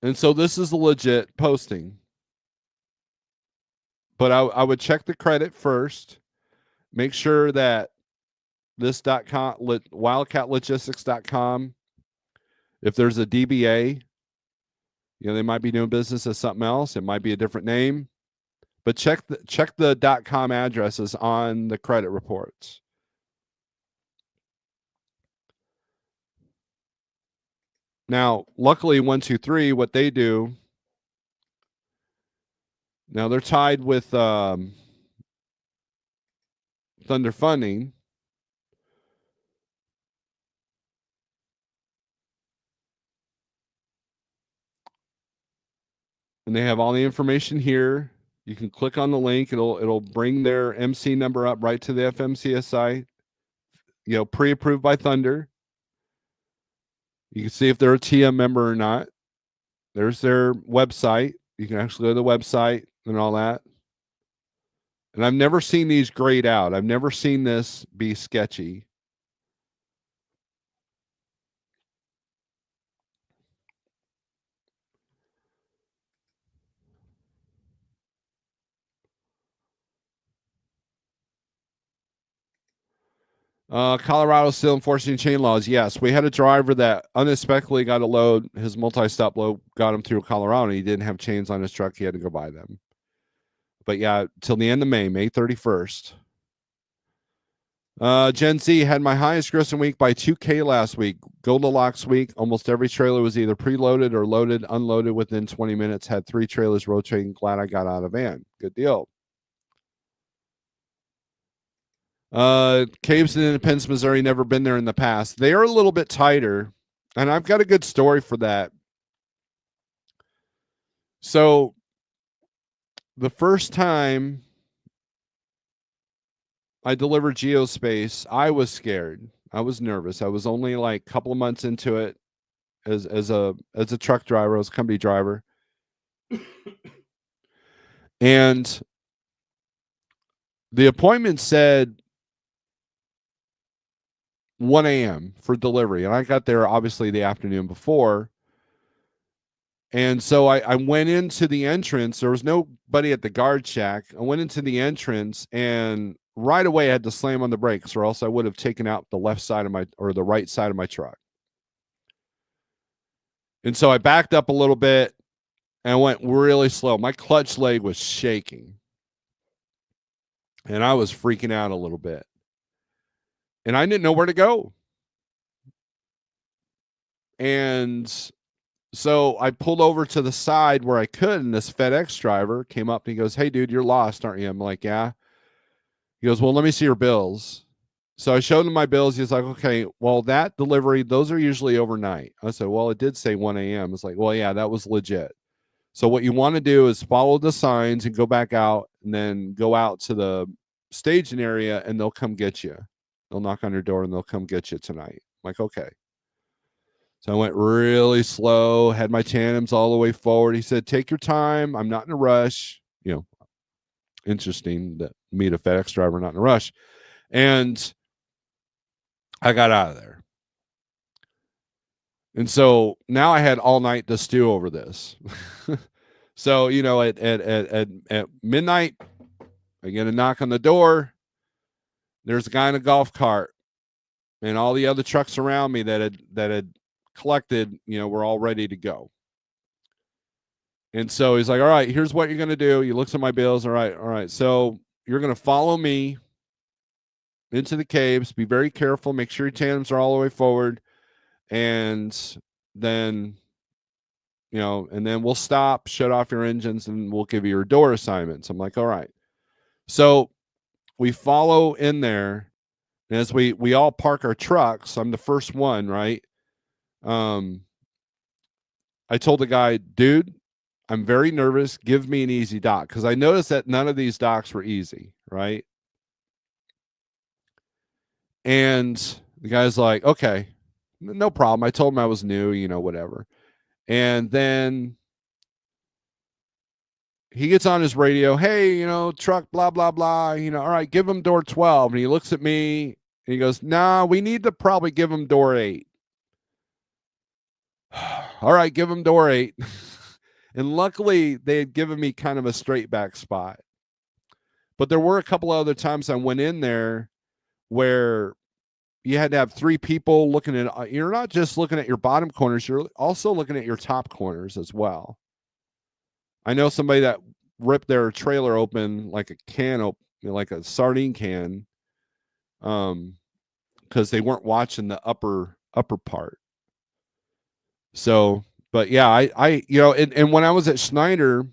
[SPEAKER 1] And so this is a legit posting. But I would check the credit first, make sure that this .com, wildcatlogistics.com, if there's a DBA, they might be doing business as something else. It might be a different name. But check the .com addresses on the credit reports. Now, luckily, 123, what they do, now they're tied with Thunder Funding. And they have all the information here. You can click on the link. It'll bring their MC number up right to the FMCS site. Pre-approved by Thunder. You can see if they're a TM member or not. There's their website. You can actually go to the website and all that. And I've never seen these grayed out. I've never seen this be sketchy. Colorado still enforcing chain laws. Yes, we had a driver that unexpectedly got a load. His multi-stop load got him through Colorado, and he didn't have chains on his truck. He had to go buy them. But yeah, till the end of May 31st. Gen Z had my highest grossing week by 2K last week. Goldilocks week. Almost every trailer was either preloaded or loaded, unloaded within 20 minutes. Had 3 trailers rotating. Glad I got out of van. Good deal. Caves in Independence, Missouri, never been there in the past. They are a little bit tighter, and I've got a good story for that. So the first time I delivered Geospace, I was scared. I was nervous. I was only like a couple of months into it as a truck driver. I was a company driver. And the appointment said 1 a.m. for delivery. And I got there obviously the afternoon before. And so I went into the entrance. There was nobody at the guard shack. I went into the entrance, and right away I had to slam on the brakes, or else I would have taken out the left side of the right side of my truck. And so I backed up a little bit and I went really slow. My clutch leg was shaking. And I was freaking out a little bit. And I didn't know where to go. And so I pulled over to the side where I could, and this FedEx driver came up and he goes, "Hey, dude, you're lost, aren't you?" I'm like, "Yeah." He goes, "Well, let me see your bills." So I showed him my bills. He's like, "Okay, well, that delivery, those are usually overnight." I said, "Well, it did say 1 a.m. It's like, "Well, yeah, that was legit." So what you want to do is follow the signs and go back out, and then go out to the staging area, and they'll come get you. They'll knock on your door and they'll come get you tonight. I'm like, okay. So I went really slow, had my tandems all the way forward. He said, "Take your time. I'm not in a rush." Interesting that meet a FedEx driver not in a rush. And I got out of there. And so now I had all night to stew over this. So, at midnight, I get a knock on the door. There's a guy in a golf cart, and all the other trucks around me that had collected, were all ready to go. And so he's like, all right, here's what you're going to do. He looks at my bills. All right. So you're going to follow me into the caves. Be very careful. Make sure your tandems are all the way forward. And then, and then we'll stop, shut off your engines, and we'll give you your door assignments. I'm like, all right. So we follow in there. And as we all park our trucks, I'm the first one, right? I told the guy, dude, I'm very nervous. Give me an easy dock. Because I noticed that none of these docks were easy, right? And the guy's like, okay, no problem. I told him I was new, whatever. And then he gets on his radio, hey, truck, blah, blah, blah. All right, give him door 12. And he looks at me and he goes, nah, we need to probably give him door 8. All right, give him door 8. And luckily, they had given me kind of a straight back spot. But there were a couple of other times I went in there where you had to have 3 people looking at, you're not just looking at your bottom corners, you're also looking at your top corners as well. I know somebody that ripped their trailer open like a can, like a sardine can, because they weren't watching the upper part. So, but yeah, I and when I was at Schneider,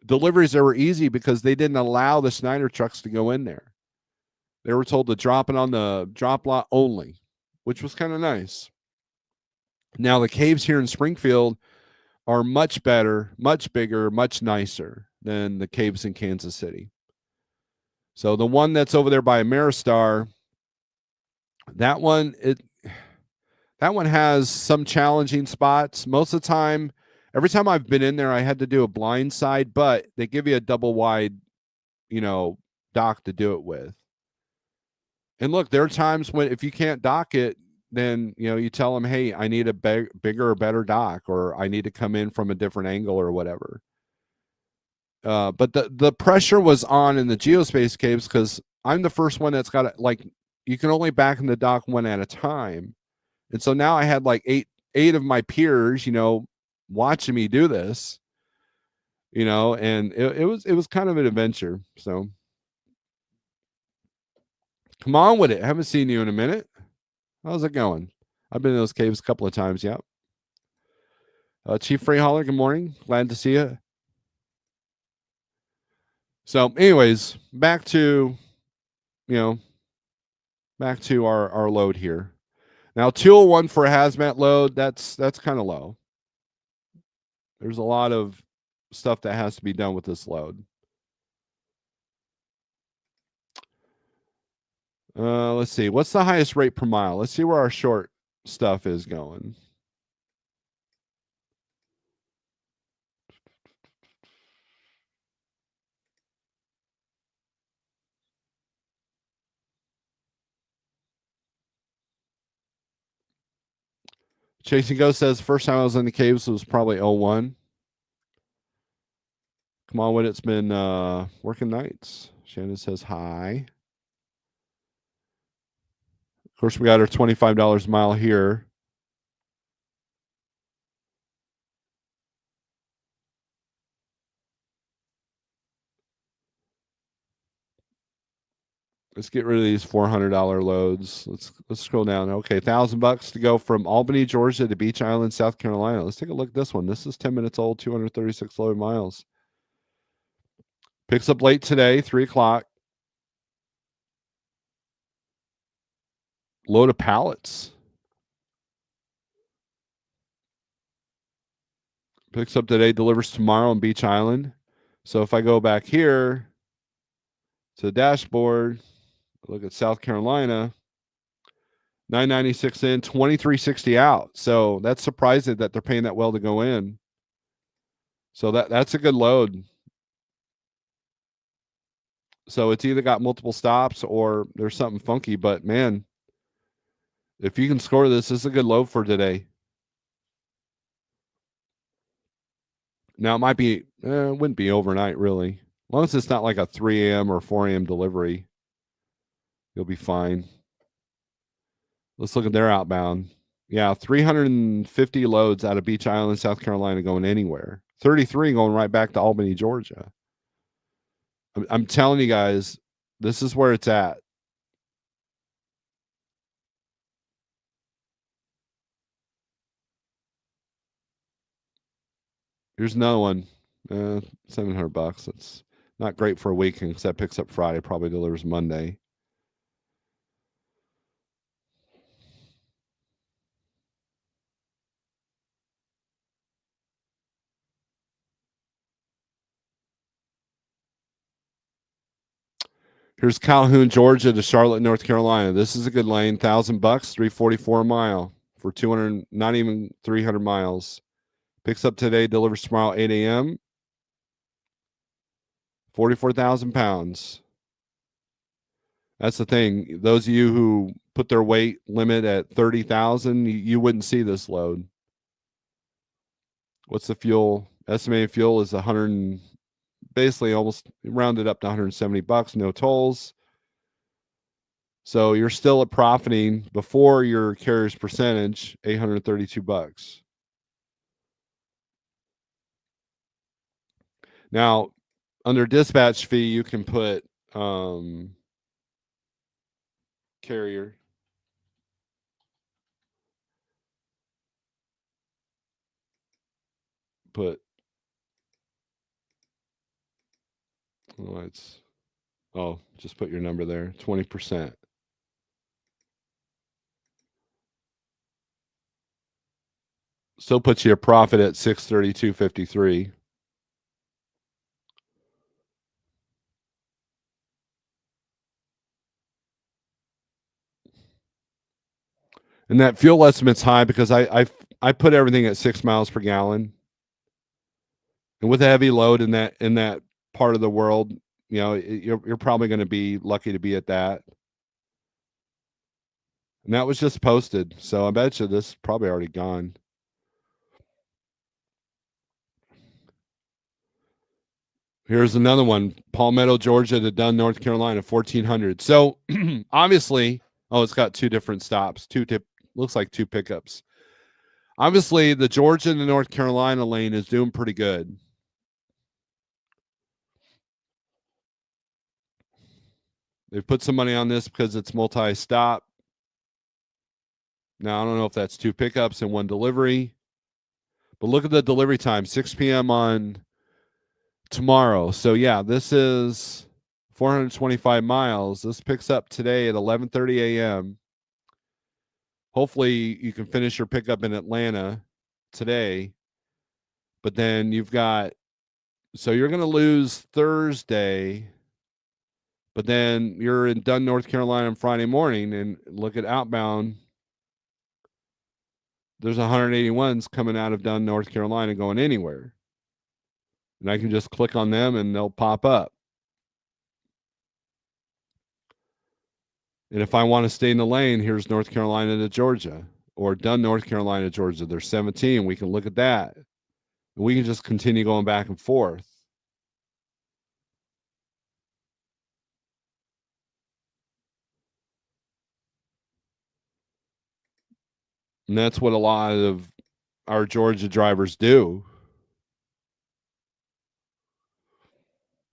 [SPEAKER 1] deliveries that were easy because they didn't allow the Schneider trucks to go in there. They were told to drop it on the drop lot only, which was kind of nice. Now the caves here in Springfield are much better, much bigger, much nicer than the caves in Kansas City. So the one that's over there by Ameristar, that one has some challenging spots. Most of the time, every time I've been in there, I had to do a blind side, but they give you a double wide, dock to do it with. And look, there are times when if you can't dock it, then you tell them, hey, I need a bigger or better dock, or I need to come in from a different angle or whatever. But the pressure was on in the geospace caves because I'm the first one that's got you can only back in the dock one at a time. And so now I had like eight of my peers, watching me do this, and it was kind of an adventure. So come on with it. I haven't seen you in a minute. How's it going? I've been in those caves a couple of times. Yep. Chief Freyholler, good morning. Glad to see you. So, anyways, back to our load here. Now, 201 for a hazmat load, that's kind of low. There's a lot of stuff that has to be done with this load. Let's see. What's the highest rate per mile? Let's see where our short stuff is going. Chasing Ghost says first time I was in the caves was probably 01. Come on with it. It's been working nights. Shannon says hi. Of course, we got our $25 a mile here. Let's get rid of these $400 loads. Let's scroll down. Okay, $1,000 to go from Albany, Georgia to Beach Island, South Carolina. Let's take a look at this one. This is 10 minutes old, 236 load miles. Picks up late today, 3 o'clock. Load of pallets. Picks up today, delivers tomorrow on Beach Island. So if I go back here to the dashboard, look at South Carolina, 996 in, 2360 out. So that's surprising that they're paying that well to go in. So that's a good load. So it's either got multiple stops or there's something funky. But man, if you can score this is a good load for today. Now it might be, it wouldn't be overnight really, as long as it's not like a 3 a.m. or 4 a.m. delivery. You'll be fine. Let's look at their outbound. Yeah, 350 loads out of Beach Island, South Carolina, going anywhere. 33 going right back to Albany, Georgia. I'm telling you guys, this is where it's at. Here's another one. $700. That's not great for a weekend because that picks up Friday, probably delivers Monday. Here's Calhoun, Georgia to Charlotte, North Carolina. This is a good lane. $1,000, 344 a mile for 200, not even 300 miles. Picks up today, delivers tomorrow 8 a.m. 44,000 pounds. That's the thing. Those of you who put their weight limit at 30,000, you wouldn't see this load. What's the fuel? Estimated fuel is 100, basically almost rounded up to $170, no tolls. So you're still at profiting before your carrier's percentage, $832. Now, under dispatch fee, you can put carrier. Put just put your number there, 20%. Still puts you a profit at 632.53. And that fuel estimate's high because I put everything at 6 miles per gallon. And with a heavy load in that part of the world, you're probably going to be lucky to be at that. And that was just posted, so I bet you this is probably already gone. Here's another one, Palmetto, Georgia to Dunn, North Carolina, 1,400. So obviously, it's got two different stops, looks like two pickups. Obviously, the Georgia and the North Carolina lane is doing pretty good. They've put some money on this because it's multi-stop. Now, I don't know if that's two pickups and one delivery. But look at the delivery time, 6 p.m. on tomorrow. So, yeah, this is 425 miles. This picks up today at 11:30 a.m. Hopefully, you can finish your pickup in Atlanta today. But then you're going to lose Thursday. But then you're in Dunn, North Carolina on Friday morning, and look at outbound. There's 181s coming out of Dunn, North Carolina going anywhere. And I can just click on them and they'll pop up. And if I want to stay in the lane, here's North Carolina to Georgia or Dunn, North Carolina, Georgia. There's 17. We can look at that. And we can just continue going back and forth. And that's what a lot of our Georgia drivers do.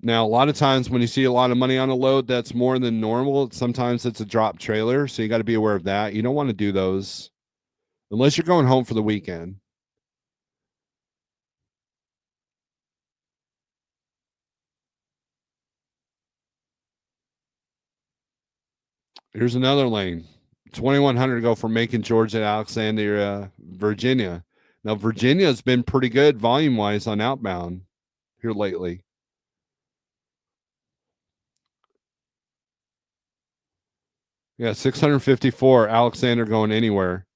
[SPEAKER 1] Now, a lot of times when you see a lot of money on a load, that's more than normal. Sometimes it's a drop trailer. So you got to be aware of that. You don't want to do those unless you're going home for the weekend. Here's another lane. 2,100 to go from Macon, Georgia to Alexandria, Virginia. Now, Virginia has been pretty good volume-wise on outbound here lately. Yeah, 654. Alexander going anywhere.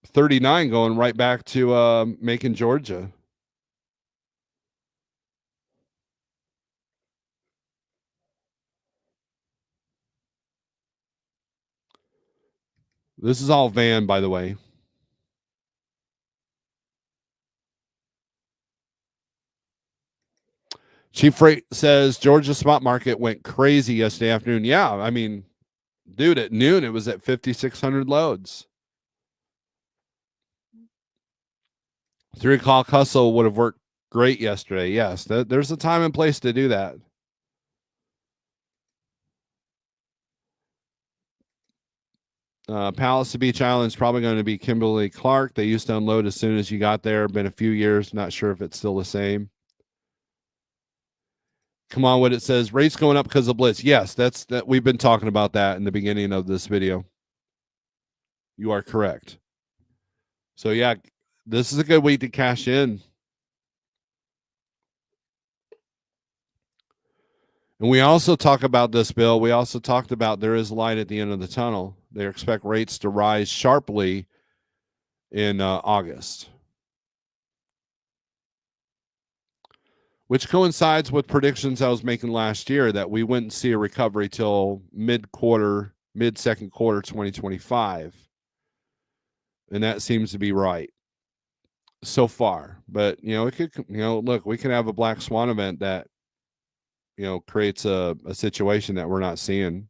[SPEAKER 1] 39 going right back to Macon, Georgia. This is all van, by the way. Chief Freight says Georgia spot market went crazy yesterday afternoon. Yeah, I mean, dude, at noon it was at 5,600 loads. 3 o'clock hustle would have worked great yesterday. Yes, there's a time and place to do that. Palace Beach Island is probably going to be Kimberly Clark. They used to unload as soon as you got there. Been a few years. Not sure if it's still the same. Come on, what it says, rates going up because of Blitz. Yes, that's that. We've been talking about that in the beginning of this video. You are correct. So yeah, this is a good week to cash in. And we also talk about this, Bill. We also talked about there is light at the end of the tunnel. They expect rates to rise sharply in August, which coincides with predictions I was making last year that we wouldn't see a recovery till mid second quarter 2025. And that seems to be right so far. But, it could, look, we can have a black swan event that, creates a situation that we're not seeing.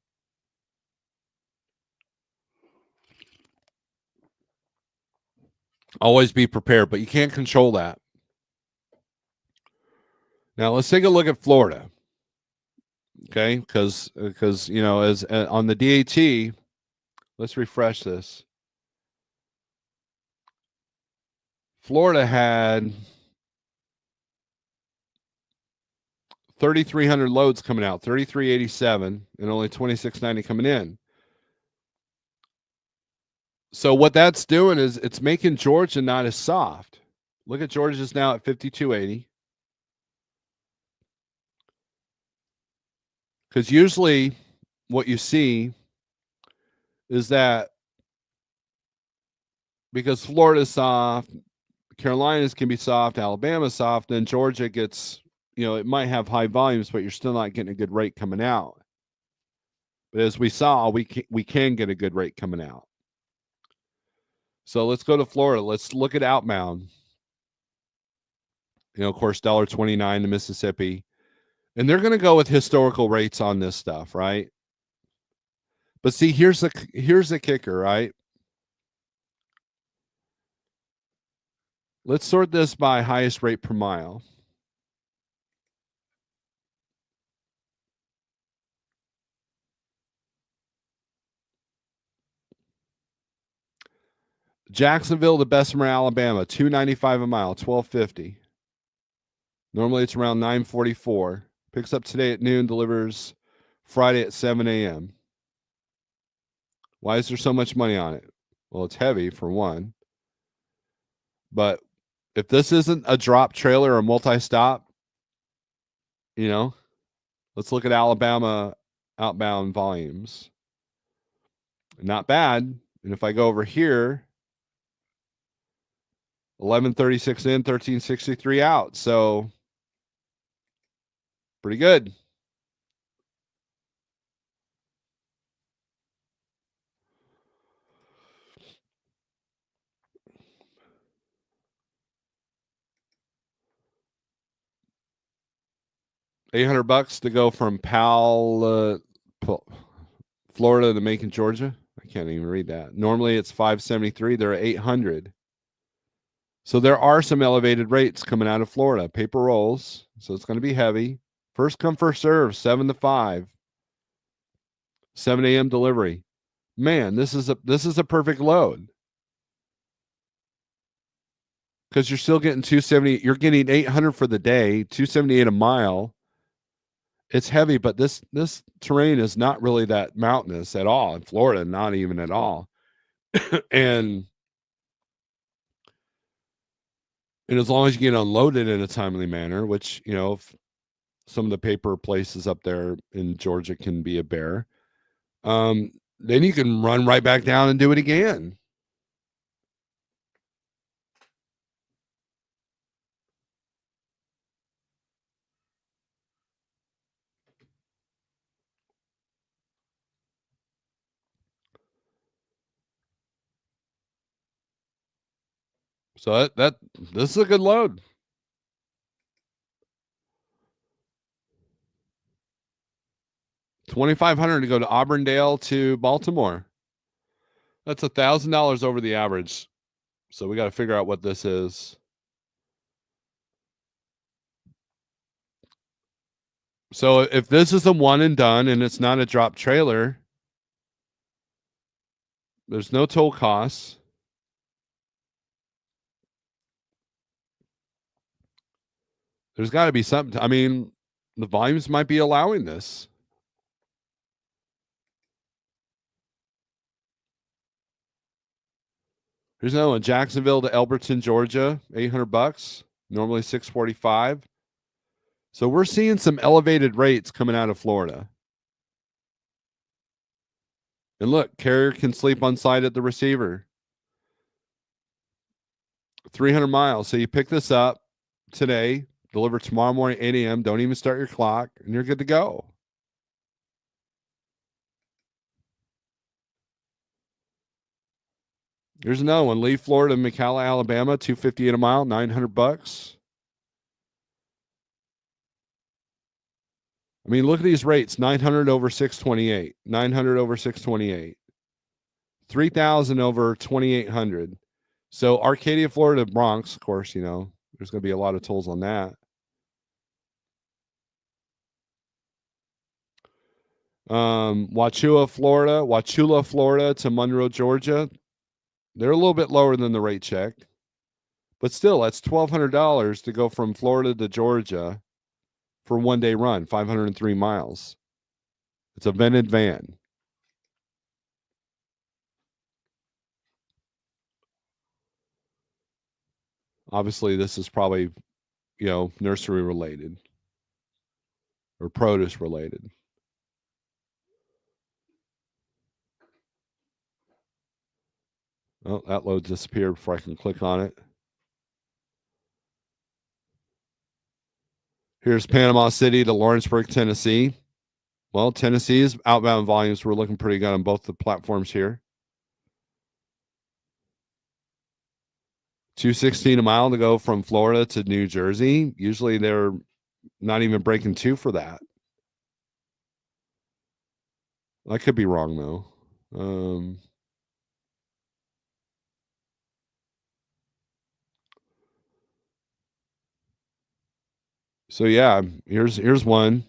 [SPEAKER 1] Always be prepared, but you can't control that. Now let's take a look at Florida. Okay, because as on the DAT, let's refresh this. Florida had 3,300 loads coming out, 3,387, and only 2,690 coming in. So what that's doing is it's making Georgia not as soft. Look at Georgia's now at 5,280. Because usually what you see is that because Florida's soft, Carolinas can be soft, Alabama's soft, then Georgia gets, it might have high volumes, but you're still not getting a good rate coming out. But as we saw, we can get a good rate coming out. So let's go to Florida. Let's look at outbound. Of course, $1.29 to Mississippi. And they're going to go with historical rates on this stuff, right? But see, here's the kicker, right? Let's sort this by highest rate per mile. Jacksonville to Bessemer, Alabama, $2.95 a mile, $12.50. Normally it's around $9.44. Picks up today at noon, delivers Friday at 7 a.m. Why is there so much money on it? Well, it's heavy for one. But if this isn't a drop trailer or multi-stop, let's look at Alabama outbound volumes. Not bad. And if I go over here, 1136 in, 1363 out. So pretty good. $800 to go from Florida to Macon, Georgia. I can't even read that. Normally it's 573. They're at 800. So there are some elevated rates coming out of Florida. Paper rolls. So it's going to be heavy. First come, first serve, 7 to 5. 7 a.m. delivery. Man, this is a perfect load. Because you're still getting 270. You're getting 800 for the day, 278 a mile. It's heavy, but this terrain is not really that mountainous at all in Florida, not even at all. and as long as you get unloaded in a timely manner, which some of the paper places up there in Georgia can be a bear, then you can run right back down and do it again. So this is a good load. $2,500 to go to Auburndale to Baltimore. That's $1,000 over the average. So we got to figure out what this is. So if this is a one and done and it's not a drop trailer, there's no toll costs. There's got to be something. I mean, the volumes might be allowing this. Here's another one. Jacksonville to Elberton, Georgia, $800. Normally $645. So we're seeing some elevated rates coming out of Florida. And look, carrier can sleep on site at the receiver. 300 miles. So you pick this up today, deliver tomorrow morning, 8 a.m. Don't even start your clock, and you're good to go. Here's another one. Lee, Florida, McCalla, Alabama, $258 a mile, $900. I mean, look at these rates. 900 over 628. 900 over 628. 3,000 over 2,800. So Arcadia, Florida, Bronx, of course, you know, there's going to be a lot of tolls on that. Wauchula, Florida to Monroe, Georgia. They're a little bit lower than the rate check. But still, that's $1,200 to go from Florida to Georgia for a one-day run, 503 miles. It's a vented van. Obviously, this is probably, you know, nursery related or produce related. Oh, that load disappeared before I can click on it. Here's Panama City to Lawrenceburg, Tennessee. Well, Tennessee's outbound volumes were looking pretty good on both the platforms here. $216 a mile to go from Florida to New Jersey. Usually they're not even breaking two for that. I could be wrong though. So yeah, here's one.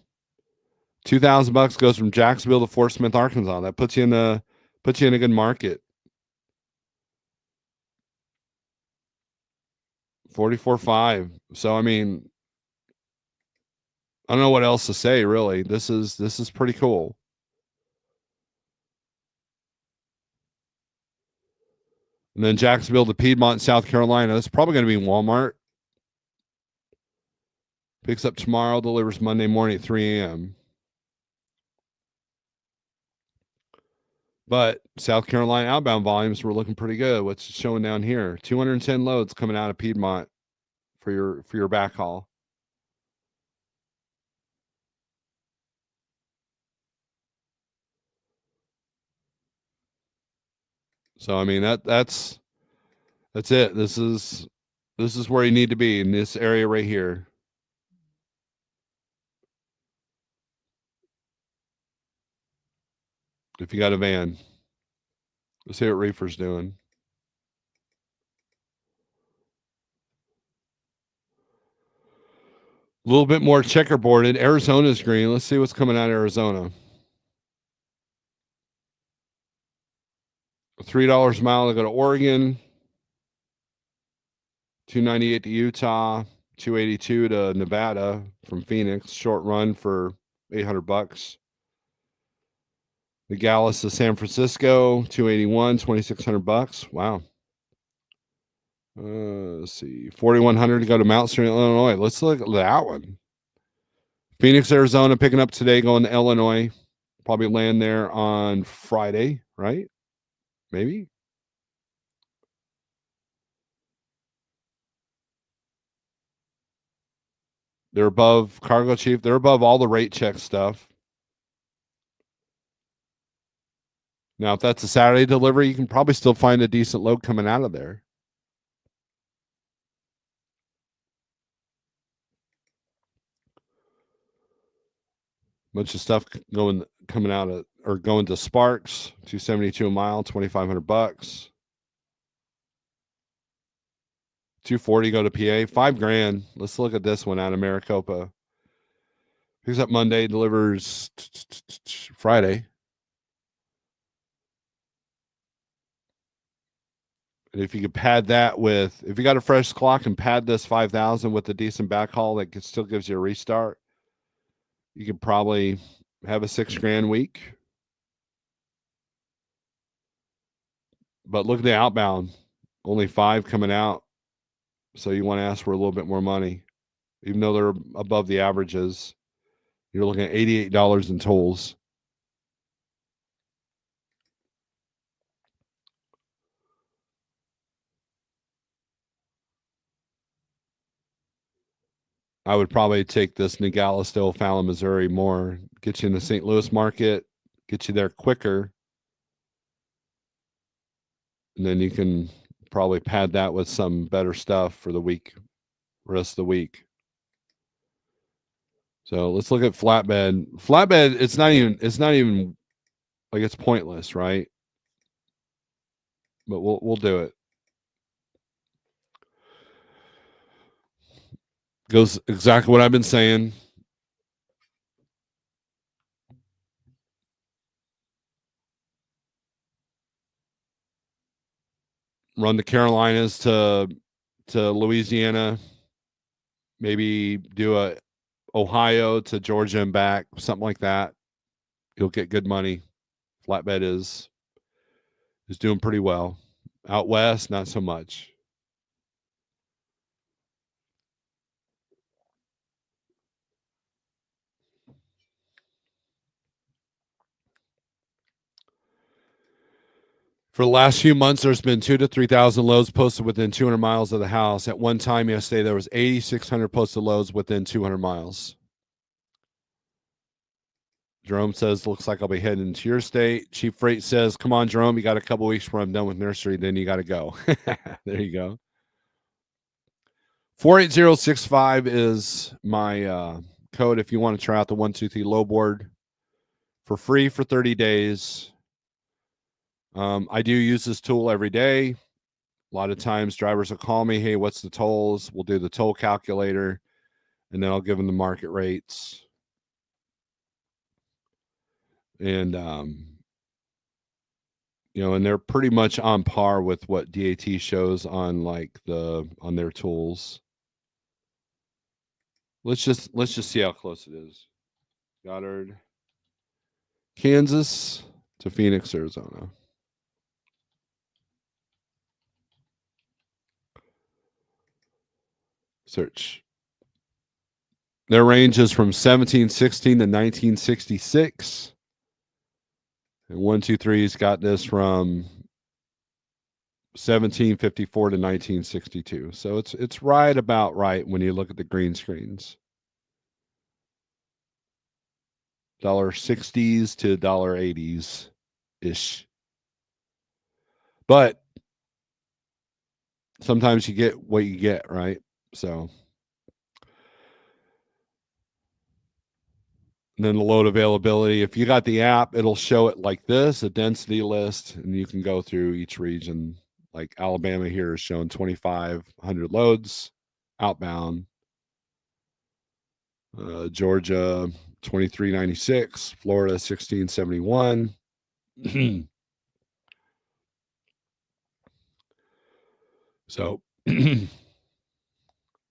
[SPEAKER 1] $2,000 goes from Jacksonville to Fort Smith, Arkansas. That puts you in a good market. 44.5. So I mean, I don't know what else to say really. This is pretty cool. And then Jacksonville to Piedmont, South Carolina. That's probably going to be Walmart. Picks up tomorrow, delivers Monday morning at 3 a.m. But South Carolina outbound volumes were looking pretty good. What's showing down here? 210 loads coming out of Piedmont for your backhaul. So I mean that's it. This is where you need to be in this area right here. If you got a van. Let's see what Reefer's doing. A little bit more checkerboarded. Arizona's green. Let's see what's coming out of Arizona. $3 a mile to go to Oregon. $298 to Utah. $282 to Nevada from Phoenix. Short run for $800. The Gallus to San Francisco. $281. $2,600. Wow. Let's see. $4,100 to go to Mount St. Illinois. Let's look at that one. Phoenix, Arizona, picking up today, going to Illinois. Probably land there on Friday, right? Maybe. They're above cargo chief. They're above all the rate check stuff. Now, if that's a Saturday delivery, you can probably still find a decent load coming out of there. Bunch of stuff coming out of or going to Sparks, $272 a mile, $2,500. $240 go to PA, $5,000. Let's look at this one out of Maricopa. Picks up Monday, delivers Friday. And if you could pad that with, if you got a fresh clock and pad this 5,000 with a decent backhaul that still gives you a restart, you could probably have a $6,000 week. But look at the outbound, only 5 coming out. So you want to ask for a little bit more money, even though they're above the averages. You're looking at $88 in tolls. I would probably take this Nogales to O'Fallon, Missouri more. Get you in the St. Louis market, get you there quicker. And then you can probably pad that with some better stuff for the week, rest of the week. So let's look at flatbed. Flatbed, it's not even like it's pointless, right? But we'll do it. Goes exactly what I've been saying. Run the Carolinas to Louisiana. Maybe do a Ohio to Georgia and back, something like that. You'll get good money. Flatbed is doing pretty well. Out west, not so much. For the last few months, there's been 2,000 to 3,000 loads posted within 200 miles of the house. At one time yesterday, there was 8,600 posted loads within 200 miles. Jerome says, looks like I'll be heading to your state. Chief Freight says, come on, Jerome, you got a couple weeks before I'm done with nursery. Then you got to go. There you go. 48065 is my code if you want to try out the 123 low board for free for 30 days. I do use this tool every day. A lot of times drivers will call me, hey, what's the tolls? We'll do the toll calculator, and then I'll give them the market rates. And, and they're pretty much on par with what DAT shows on on their tools. Let's just see how close it is. Goddard, Kansas to Phoenix, Arizona. Search. Their range is from 1716 to 1966. And 123's got this from 1754 to 1962. So it's right about right when you look at the green screens. $60s to $80s ish. But sometimes you get what you get, right? So and then the load availability. If you got the app, it'll show it like this, a density list, and you can go through each region. Like Alabama here is showing 2,500 loads outbound. Georgia 2396, Florida 1671. So,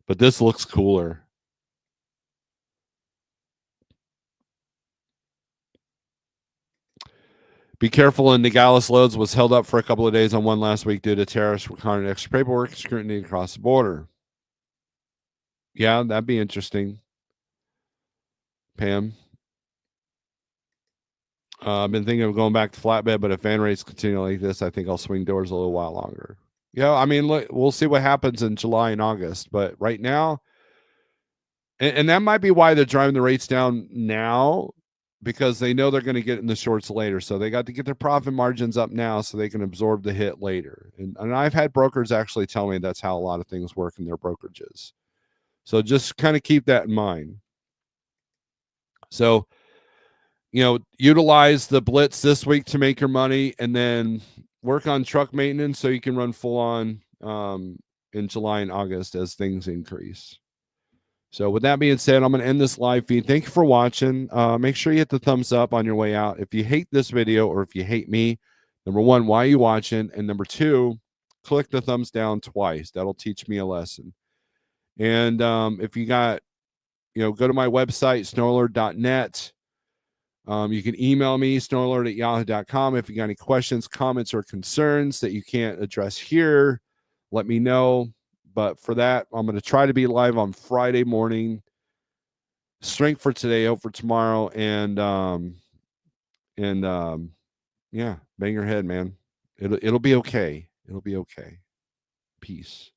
[SPEAKER 1] but this looks cooler. Be careful, and Nogales loads was held up for a couple of days on one last week due to tariffs requiring extra paperwork and scrutiny across the border. Yeah, that'd be interesting. Pam. I've been thinking of going back to flatbed, but if van rates continue like this, I think I'll swing doors a little while longer. Yeah, I mean, look, we'll see what happens in July and August, but right now, and that might be why they're driving the rates down now, because they know they're going to get in the shorts later. So they got to get their profit margins up now so they can absorb the hit later. And I've had brokers actually tell me that's how a lot of things work in their brokerages. So just kind of keep that in mind. So utilize the blitz this week to make your money, and then work on truck maintenance so you can run full on in July and August as things increase. So with that being said, I'm going to end this live feed. Thank you for watching. Make sure you hit the thumbs up on your way out. If you hate this video or if you hate me, number one, why are you watching? And number two, click the thumbs down twice. That'll teach me a lesson. And if you got, go to my website, snorelord.net. You can email me, snorelord@yahoo.com. If you got any questions, comments, or concerns that you can't address here, let me know. But for that, I'm going to try to be live on Friday morning. Strength for today, hope for tomorrow, and yeah, bang your head, man. It'll be okay. It'll be okay. Peace.